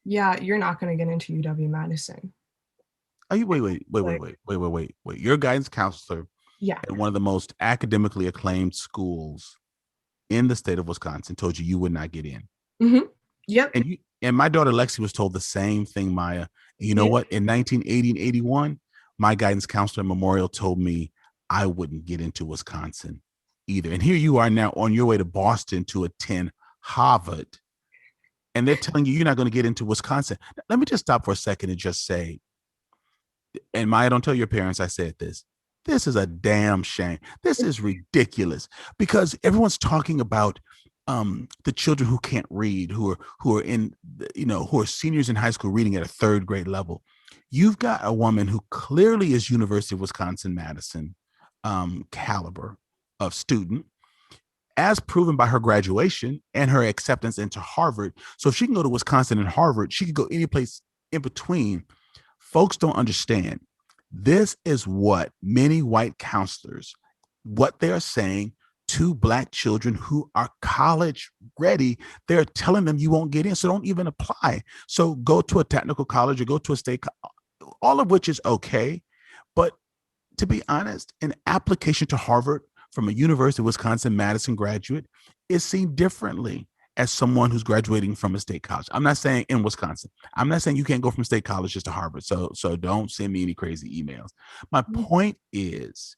"Yeah, you're not going to get into UW-Madison."
Are you
Like,
wait. Your guidance counselor
yeah.
at one of the most academically acclaimed schools in the state of Wisconsin told you you would not get in.
Mhm. Yep.
And my daughter Lexi was told the same thing, Mya. And you know
Yeah.
what? In 1980 and 81, my guidance counselor at Memorial told me I wouldn't get into Wisconsin either. And here you are now on your way to Boston to attend Harvard. And they're telling you you're not going to get into Wisconsin. Let me just stop for a second and just say, and Mya, don't tell your parents I said this. This is a damn shame. This is ridiculous because everyone's talking about the children who can't read, who are in, who are seniors in high school reading at a third grade level. You've got a woman who clearly is University of Wisconsin-Madison caliber of student, as proven by her graduation and her acceptance into Harvard. So if she can go to Wisconsin and Harvard, she could go any place in between. Folks don't understand. This is what many white counselors, what they're saying to Black children who are college ready. They're telling them you won't get in, so don't even apply. So go to a technical college or go to a state, all of which is okay. But to be honest, an application to Harvard from a University of Wisconsin-Madison graduate is seen differently as someone who's graduating from a state college. I'm not saying in Wisconsin. I'm not saying you can't go from state college just to Harvard. So don't send me any crazy emails. My point is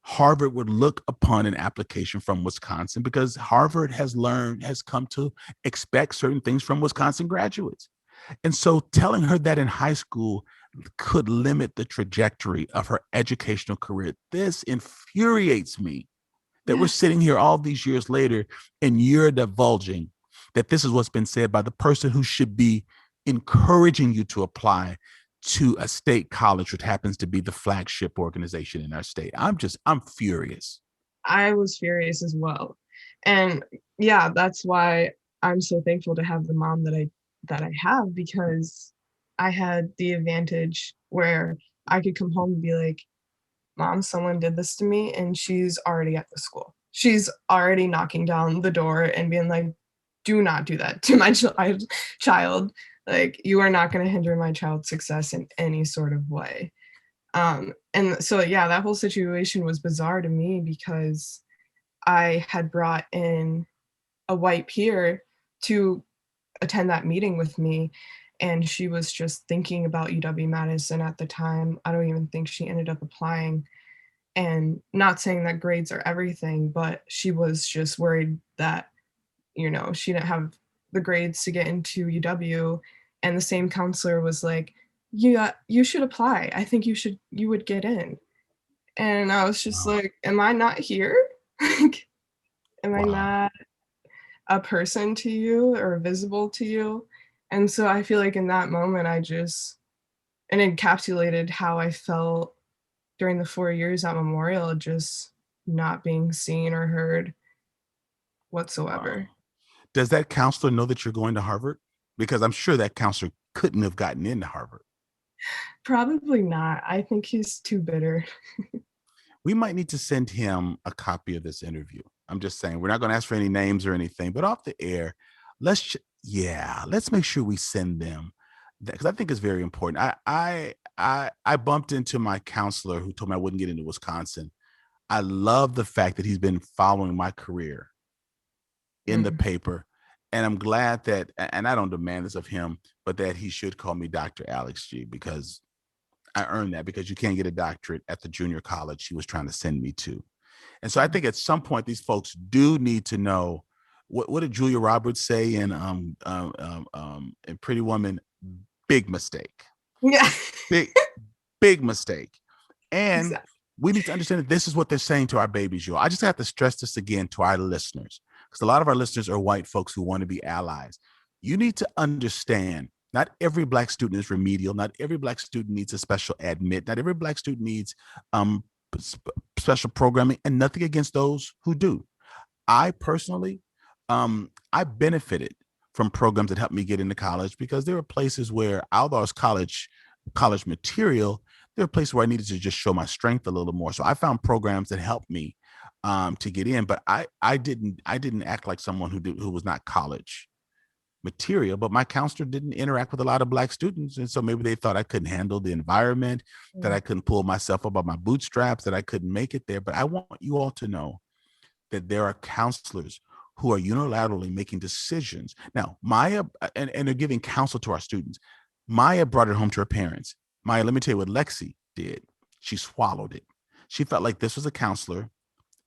Harvard would look upon an application from Wisconsin because Harvard has come to expect certain things from Wisconsin graduates. And so telling her that in high school could limit the trajectory of her educational career. This infuriates me that we're sitting here all these years later and you're divulging that this is what's been said by the person who should be encouraging you to apply to a state college, which happens to be the flagship organization in our state. I'm furious.
I was furious as well. And yeah, that's why I'm so thankful to have the mom that I have, because I had the advantage where I could come home and be like, Mom, someone did this to me, and she's already at the school. She's already knocking down the door and being like, do not do that to my child. Like, you are not going to hinder my child's success in any sort of way. And so, yeah, that whole situation was bizarre to me because I had brought in a white peer to attend that meeting with me, and she was just thinking about UW-Madison at the time. I don't even think she ended up applying. And not saying that grades are everything, but she was just worried that, she didn't have the grades to get into UW. And the same counselor was like, yeah, you should apply. I think you would get in. And I was just like, am I not here? Like, am I not a person to you or visible to you? And so I feel like in that moment, it encapsulated how I felt during the 4 years at Memorial, just not being seen or heard whatsoever.
Wow. Does that counselor know that you're going to Harvard? Because I'm sure that counselor couldn't have gotten into Harvard.
Probably not. I think he's too bitter.
We might need to send him a copy of this interview. I'm just saying, we're not going to ask for any names or anything, but off the air, let's make sure we send them that, because I think it's very important. I bumped into my counselor who told me I wouldn't get into Wisconsin. I love the fact that he's been following my career in the paper. And I'm glad that, and I don't demand this of him, but that he should call me Dr. Alex G, because I earned that, because you can't get a doctorate at the junior college he was trying to send me to. And so I think at some point, these folks do need to know, what did Julia Roberts say in Pretty Woman? Big mistake.
Yeah.
Big mistake. And
Exactly.
we need to understand that this is what they're saying to our babies, y'all. I just have to stress this again to our listeners, because a lot of our listeners are white folks who want to be allies. You need to understand, not every Black student is remedial. Not every Black student needs a special admit. Not every Black student needs special programming, and nothing against those who do. I personally, I benefited from programs that helped me get into college, because there were places where, although I was college material, there were places where I needed to just show my strength a little more. So I found programs that helped me to get in, but I didn't act like someone who was not college material. But my counselor didn't interact with a lot of Black students, and so maybe they thought I couldn't handle the environment, that I couldn't pull myself up by my bootstraps, that I couldn't make it there. But I want you all to know that there are counselors who are unilaterally making decisions. Now, Mya, and they're giving counsel to our students. Mya brought it home to her parents. Mya, let me tell you what Lexi did. She swallowed it. She felt like this was a counselor.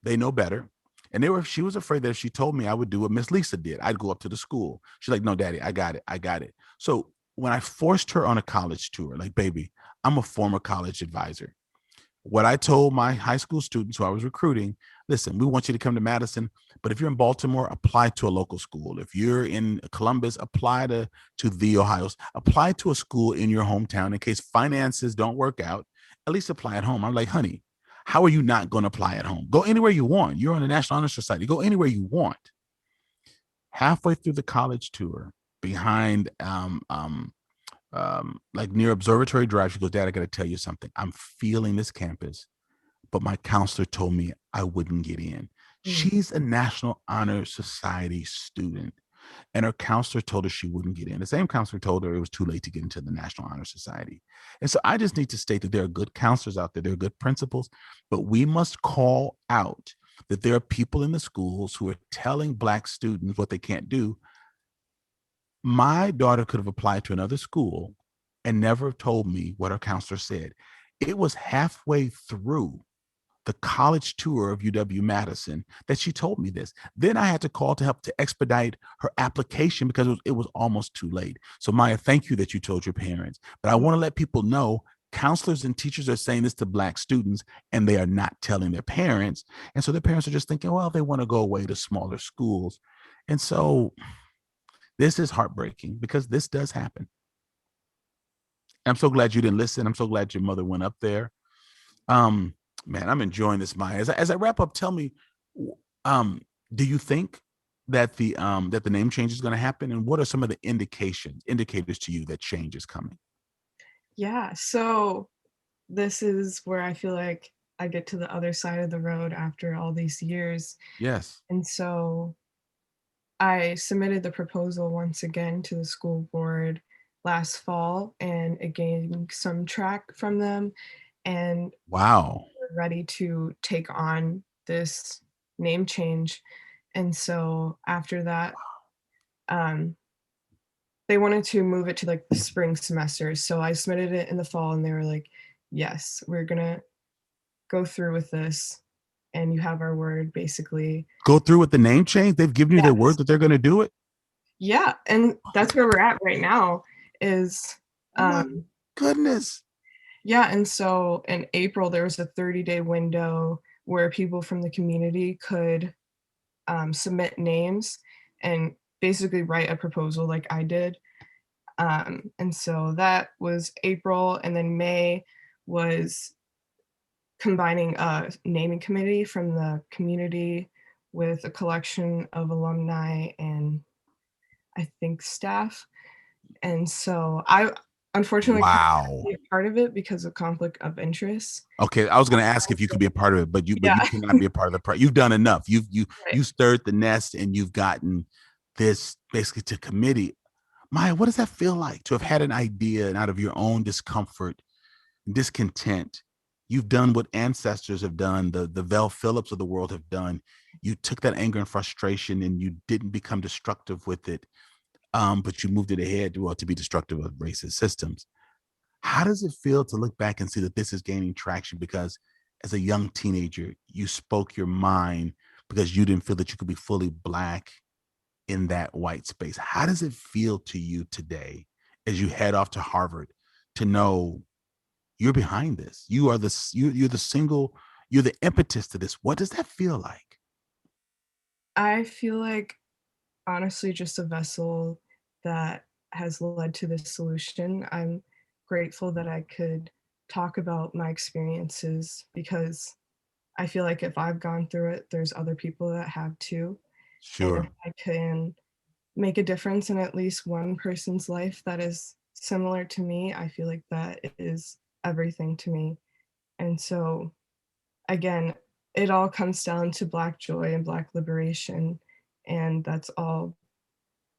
They know better. And she was afraid that if she told me, I would do what Miss Lisa did. I'd go up to the school. She's like, no, Daddy, I got it. So when I forced her on a college tour, like, baby, I'm a former college advisor. What I told my high school students who I was recruiting, listen, we want you to come to Madison, but if you're in Baltimore, apply to a local school. If you're in Columbus, apply to the Ohio's, apply to a school in your hometown in case finances don't work out. At least apply at home. I'm like, honey, how are you not going to apply at home? Go anywhere you want. You're on the National Honor Society. Go anywhere you want. Halfway through the college tour, behind like near Observatory Drive, she goes, Dad, I got to tell you something. I'm feeling this campus, but my counselor told me I wouldn't get in. She's a National Honor Society student, and her counselor told her she wouldn't get in. The same counselor told her it was too late to get into the National Honor Society. And so I just need to state that there are good counselors out there. There are good principals, but we must call out that there are people in the schools who are telling Black students what they can't do. My daughter could have applied to another school and never told me what her counselor said. It was halfway through the college tour of UW-Madison that she told me this. Then I had to call to help to expedite her application because it was almost too late. So Mya, thank you that you told your parents. But I want to let people know counselors and teachers are saying this to Black students and they are not telling their parents. And so their parents are just thinking, well, they want to go away to smaller schools. And so this is heartbreaking because this does happen. I'm so glad you didn't listen. I'm so glad your mother went up there. Man, I'm enjoying this, Mya. As I wrap up, tell me, do you think that the name change is going to happen, and what are some of the indicators to you that change is coming?
Yeah, so this is where I feel like I get to the other side of the road after all these years.
Yes.
And so I submitted the proposal once again to the school board last fall, and it gained some track from them. And
Wow.
we're ready to take on this name change. And so after that, they wanted to move it to like the spring semester. So I submitted it in the fall and they were like, yes, we're gonna go through with this and you have our word basically.
Go through with the name change? They've given you their word
Yes.
that they're going to do it?
Yeah, and that's where we're at right now is
My goodness.
yeah, and so in April there was a 30-day window where people from the community could submit names and basically write a proposal like I did. And so that was April, and then May was combining a naming committee from the community with a collection of alumni and I think staff. And so I unfortunately couldn't
Wow.
be a part of it because of conflict of interest.
Okay, I was going to ask if you could be a part of it, but you
Yeah.
cannot be a part of the you've done enough. You
Right.
stirred the nest and you've gotten this basically to committee. Mya, what does that feel like to have had an idea and out of your own discomfort, discontent? You've done what ancestors have done, the Vel Phillips of the world have done. You took that anger and frustration and you didn't become destructive with it, but you moved it ahead to be destructive of racist systems. How does it feel to look back and see that this is gaining traction? Because as a young teenager, you spoke your mind because you didn't feel that you could be fully Black in that white space. How does it feel to you today as you head off to Harvard to know you're behind this? You are you're the impetus to this. What does that feel like?
I feel like honestly just a vessel that has led to this solution. I'm grateful that I could talk about my experiences because I feel like if I've gone through it, there's other people that have too. And if
Sure.
I can make a difference in at least one person's life that is similar to me, I feel like that is everything to me. And so, again, it all comes down to Black joy and Black liberation. And that's all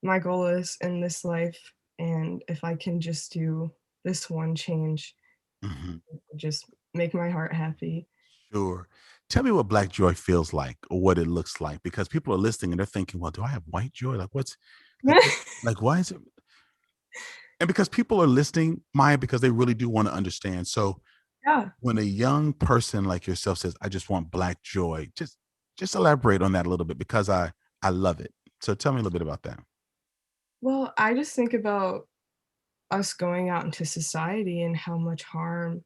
my goal is in this life. And if I can just do this one change,
Mhm.
just make my heart happy.
Sure. Tell me what Black joy feels like or what it looks like, because people are listening and they're thinking, well, do I have white joy? Like what's like like why is it? And because people are listening, Mya, because they really do want to understand. So
Yeah.
when a young person like yourself says, I just want Black joy, just elaborate on that a little bit because I love it. So tell me a little bit about that.
Well, I just think about us going out into society and how much harm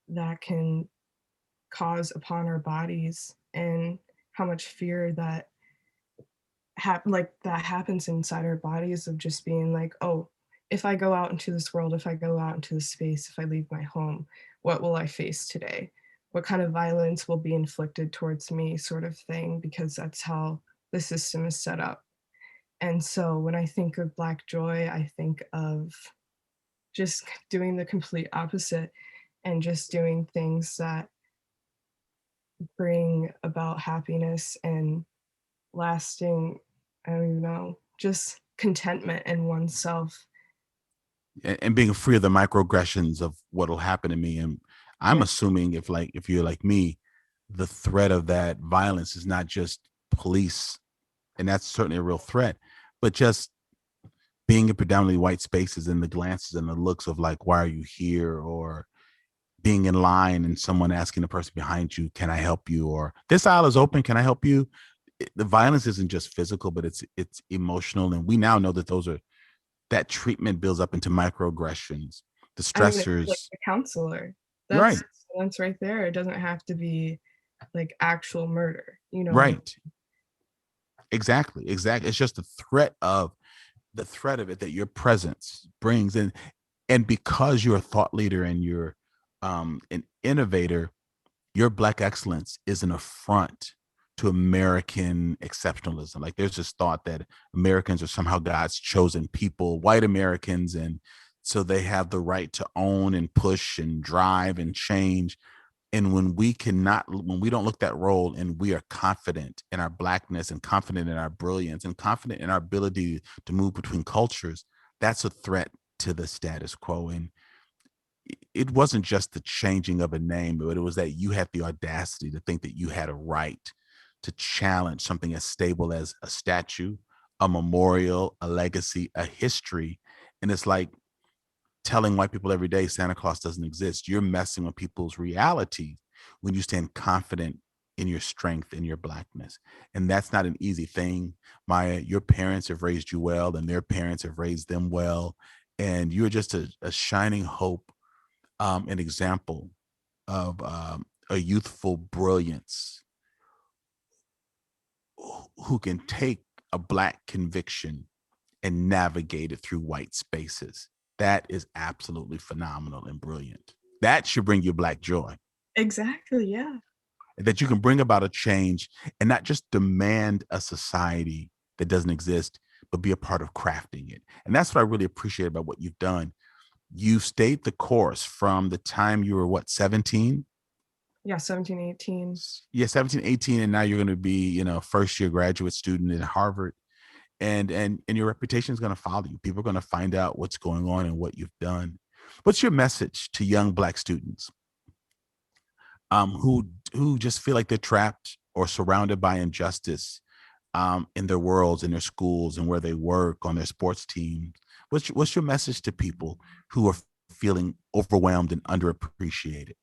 that can cause upon our bodies and how much fear that that happens inside our bodies of just being like, oh, if I go out into this world, if I go out into the space, if I leave my home, what will I face today? What kind of violence will be inflicted towards me, sort of thing, because that's how the system is set up. And so when I think of Black joy, I think of just doing the complete opposite and just doing things that bring about happiness and lasting, I don't even know, just contentment in oneself.
And being free of the microaggressions of what'll happen to me. And I'm
Yeah.
assuming if you're like me, the threat of that violence is not just police, and that's certainly a real threat, but just being in predominantly white spaces and the glances and the looks of like, why are you here? Or being in line and someone asking the person behind you, can I help you? Or this aisle is open, can I help you? The violence isn't just physical, but it's emotional. And we now know that that treatment builds up into microaggressions, the
I mean, it's like
stressors.
a counselor.
Right,
That's right there. It doesn't have to be like actual murder. You know what I mean?
right. Exactly. It's just the threat of it that your presence brings in. And because you're a thought leader and you're an innovator, your Black excellence is an affront to American exceptionalism. Like there's this thought that Americans are somehow God's chosen people, white Americans, and so they have the right to own and push and drive and change. And when we don't look that role and we are confident in our Blackness and confident in our brilliance and confident in our ability to move between cultures, that's a threat to the status quo. And it wasn't just the changing of a name, but it was that you had the audacity to think that you had a right to challenge something as stable as a statue, a memorial, a legacy, a history. And it's like telling white people every day Santa Claus doesn't exist. You're messing with people's reality when you stand confident in your strength and your Blackness. And that's not an easy thing. Maya, your parents have raised you well, and their parents have raised them well. And you're just a shining hope, an example of a youthful brilliance who can take a Black conviction and navigate it through white spaces. That is absolutely phenomenal and brilliant. That should bring you Black joy.
Exactly. Yeah.
That you can bring about a change and not just demand a society that doesn't exist, but be a part of crafting it. And that's what I really appreciate about what you've done. You've stayed the course from the time you were, what, 17?
Yeah. 17, 18.
Yeah, 17, 18, and now you're going to be, first year graduate student at Harvard. And your reputation is going to follow you. People are going to find out what's going on and what you've done. What's your message to young Black students who just feel like they're trapped or surrounded by injustice in their worlds, in their schools, and where they work, on their sports teams? What's your message to people who are feeling overwhelmed and underappreciated?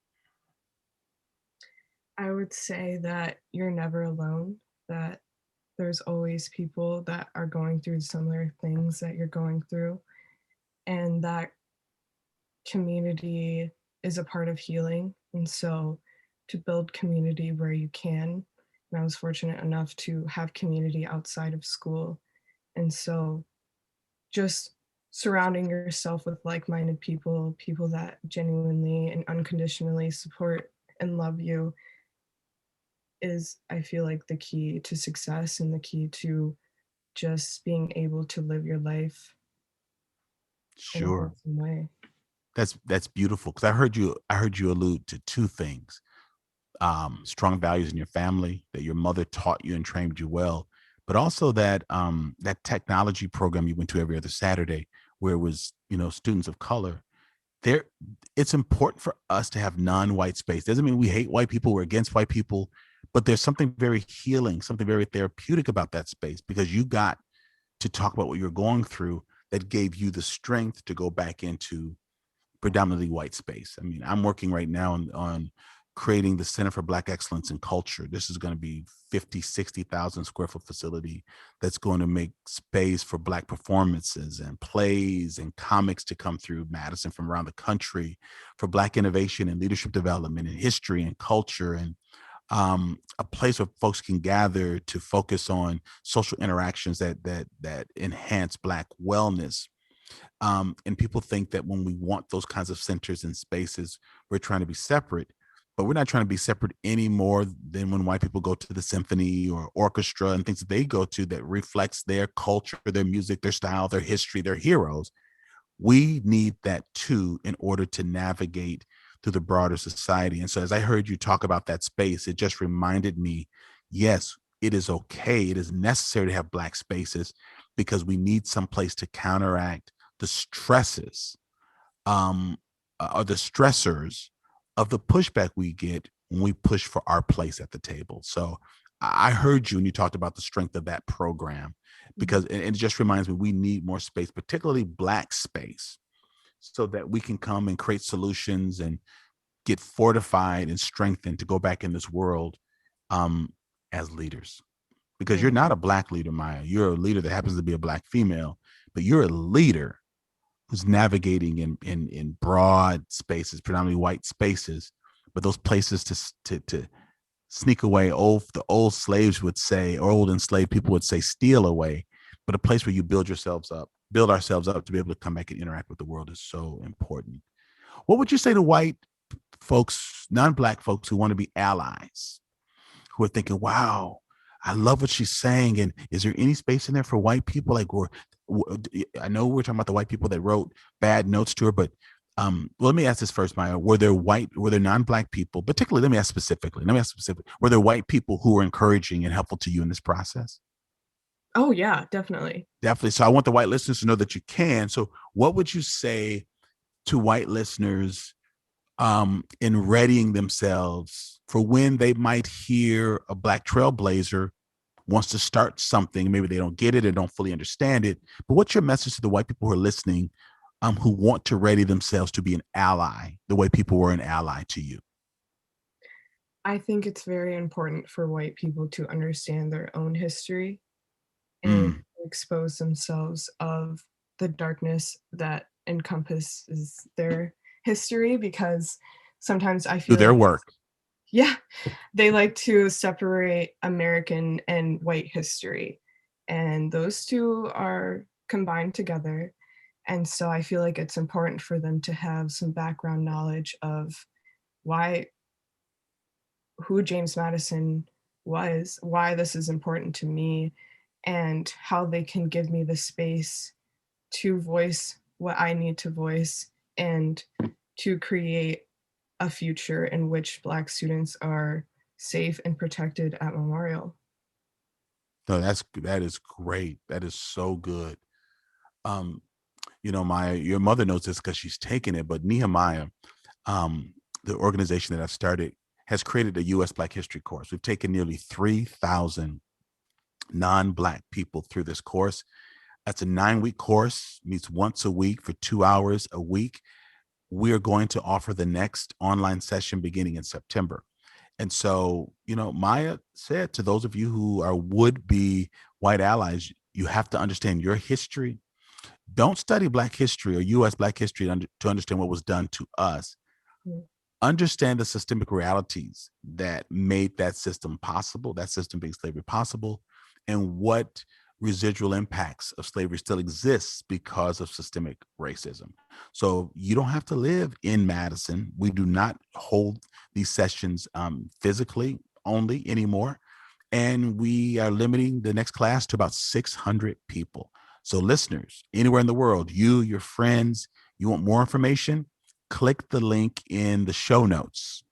I would say that you're never alone, that there's always people that are going through similar things that you're going through, and that community is a part of healing. And so to build community where you can, and I was fortunate enough to have community outside of school. And so just surrounding yourself with like-minded people, people that genuinely and unconditionally support and love you, is, I feel like, the key to success and the key to just being able to live your life in a
Sure.
wholesome way.
That's beautiful, because I heard you allude to two things: strong values in your family, that your mother taught you and trained you well, but also that that technology program you went to every other Saturday, where it was students of color. There, it's important for us to have non-white space. Doesn't mean we hate white people, we're against white people, but there's something very healing, something very therapeutic about that space, because you got to talk about what you're going through, that gave you the strength to go back into predominantly white space. I mean, I'm working right now on creating the Center for Black Excellence in Culture. This is going to be 50, 60,000 square foot facility that's going to make space for Black performances and plays and comics to come through Madison from around the country, for Black innovation and leadership development and history and culture, and a place where folks can gather to focus on social interactions that enhance Black wellness. And people think that when we want those kinds of centers and spaces, we're trying to be separate, but we're not trying to be separate any more than when white people go to the symphony or orchestra and things that they go to that reflects their culture, their music, their style, their history, their heroes. We need that too in order to navigate through the broader society. And so as I heard you talk about that space, it just reminded me, yes, it is okay. It is necessary to have Black spaces, because we need some place to counteract the stresses or the stressors of the pushback we get when we push for our place at the table. So I heard you when you talked about the strength of that program, because it just reminds me we need more space, particularly Black space, so that we can come and create solutions and get fortified and strengthened to go back in this world as leaders. Because you're not a Black leader, Mya. You're a leader that happens to be a Black female, but you're a leader who's navigating in broad spaces, predominantly white spaces, but those places to sneak away. The old slaves would say, or old enslaved people would say, steal away. But a place where you build ourselves up to be able to come back and interact with the world is so important. What would you say to white folks, non-Black folks who want to be allies, who are thinking, wow, I love what she's saying. And is there any space in there for white people? Like, I know we're talking about the white people that wrote bad notes to her, but well, let me ask this first, Mya. Were there non-Black people, particularly, let me ask specifically, were there white people who were encouraging and helpful to you in this process?
Oh yeah, definitely.
Definitely. So I want the white listeners to know that you can. So what would you say to white listeners in readying themselves for when they might hear a Black trailblazer wants to start something? Maybe they don't get it or don't fully understand it. But what's your message to the white people who are listening, who want to ready themselves to be an ally the way people were an ally to you?
I think it's very important for white people to understand their own history and
Mm.
expose themselves of the darkness that encompasses their history, because sometimes I
Do
feel
their
like,
work.
yeah, they like to separate American and white history, and those two are combined together. And so I feel like it's important for them to have some background knowledge of why, who James Madison was, why this is important to me, and how they can give me the space to voice what I need to voice and to create a future in which Black students are safe and protected at Memorial.
No, that is great. That is so good. Um, Mya, your mother knows this because she's taken it, but Nehemiah, the organization that I've started, has created a U.S. Black History course. We've taken nearly 3,000 non-Black people through this course. That's a 9-week course, meets once a week for 2 hours a week. We are going to offer the next online session beginning in September. And so, Mya said to those of you who are would-be white allies, you have to understand your history. Don't study Black history or U.S. Black history to understand what was done to us.
Mm.
Understand the systemic realities that made that system possible, that system being slavery possible, and what residual impacts of slavery still exists because of systemic racism. So you don't have to live in Madison. We do not hold these sessions physically only anymore. And we are limiting the next class to about 600 people. So listeners, anywhere in the world, you, your friends, you want more information, click the link in the show notes,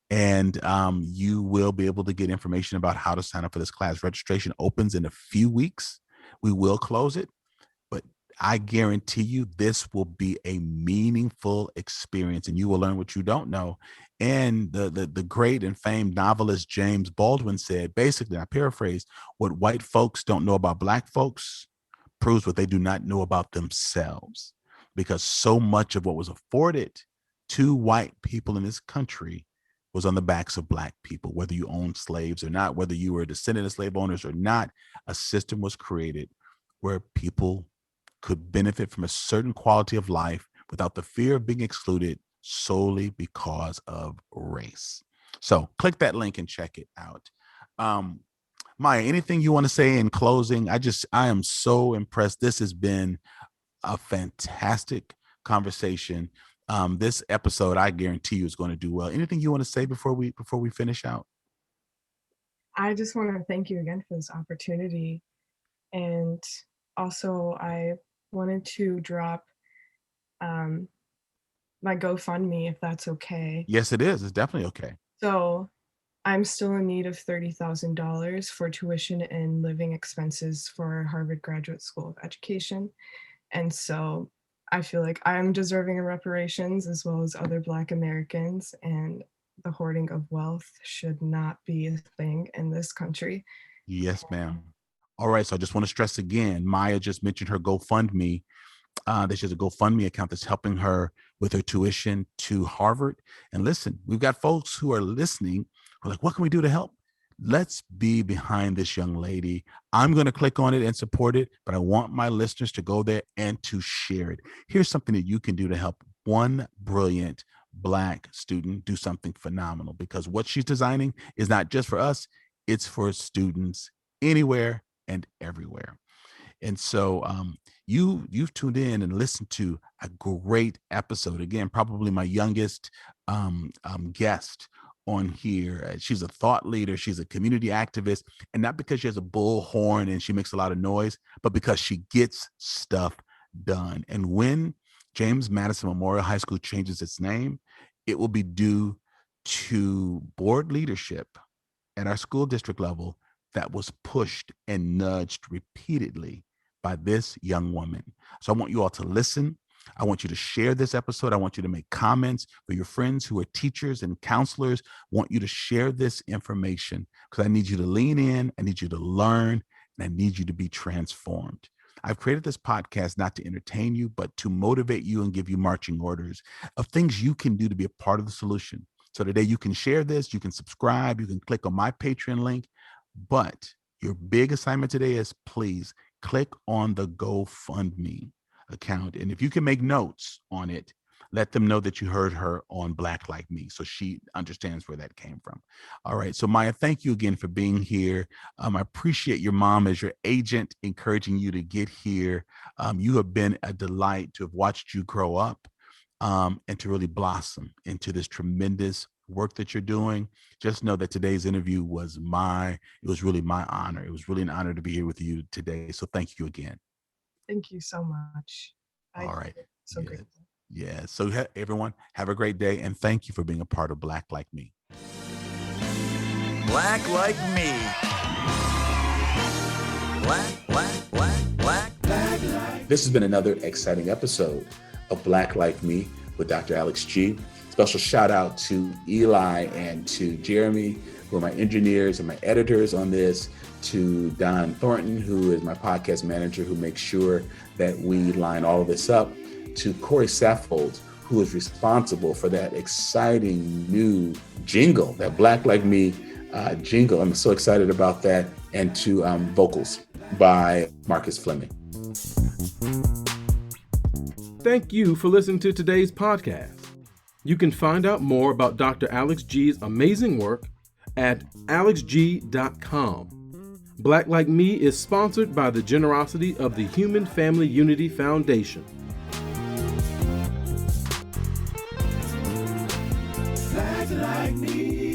and you will be able to get information about how to sign up for this class. Registration opens in a few weeks. We will close it, but I guarantee you this will be a meaningful experience, and you will learn what you don't know. And the great and famed novelist James Baldwin said, basically, I paraphrase, what white folks don't know about Black folks proves what they do not know about themselves, because so much of what was afforded to white people in this country was on the backs of Black people. Whether you owned slaves or not, whether you were a descendant of slave owners or not, a system was created where people could benefit from a certain quality of life without the fear of being excluded solely because of race. So click that link and check it out. Mya, anything you want to say in closing? I am so impressed. This has been a fantastic conversation. This episode, I guarantee you, is going to do well. Anything you want to say before we finish out?
I just want to thank you again for this opportunity. And also, I wanted to drop um, my GoFundMe, if that's okay.
Yes, it is. It's definitely okay.
So I'm still in need of $30,000 for tuition and living expenses for Harvard Graduate School of Education. And so I feel like I'm deserving of reparations as well as other Black Americans. And the hoarding of wealth should not be a thing in this country.
Yes, ma'am. All right. So I just want to stress again, Mya just mentioned her GoFundMe. That she has a GoFundMe account that's helping her with her tuition to Harvard. And listen, we've got folks who are listening who are like, what can we do to help? Let's be behind this young lady. I'm going to click on it and support it, but I want my listeners to go there and to share it. Here's something that you can do to help one brilliant Black student do something phenomenal, because what she's designing is not just for us, it's for students anywhere and everywhere. And so you've tuned in and listened to a great episode. Again, probably my youngest guest on here. She's a thought leader. She's a community activist, and not because she has a bullhorn and she makes a lot of noise, but because she gets stuff done. And when James Madison Memorial High School changes its name, it will be due to board leadership at our school district level that was pushed and nudged repeatedly by this young woman. So I want you all to listen. I want you to share this episode. I want you to make comments for your friends who are teachers and counselors. I want you to share this information because I need you to lean in. I need you to learn, and I need you to be transformed. I've created this podcast not to entertain you, but to motivate you and give you marching orders of things you can do to be a part of the solution. So today you can share this, you can subscribe, you can click on my Patreon link, but your big assignment today is please click on the GoFundMe account. And if you can make notes on it, let them know that you heard her on Black Like Me, so she understands where that came from. All right. So Mya, thank you again for being here. I appreciate your mom as your agent, encouraging you to get here. You have been a delight to have watched you grow up and to really blossom into this tremendous work that you're doing. Just know that today's interview was really my honor. It was really an honor to be here with you today. So thank you again.
Thank you so much.
All right.
So grateful.
Yeah. So everyone, have a great day. And thank you for being a part of Black Like Me.
Black Like Me. Black like.
This has been another exciting episode of Black Like Me with Dr. Alex G. Special shout out to Eli and to Jeremy, who are my engineers and my editors on this, to Don Thornton, who is my podcast manager, who makes sure that we line all of this up, to Corey Saffold, who is responsible for that exciting new jingle, that Black Like Me jingle. I'm so excited about that. And to vocals by Marcus Fleming.
Thank you for listening to today's podcast. You can find out more about Dr. Alex G's amazing work at alexg.com. Black Like Me is sponsored by the generosity of the Human Family Unity Foundation.
Black like me.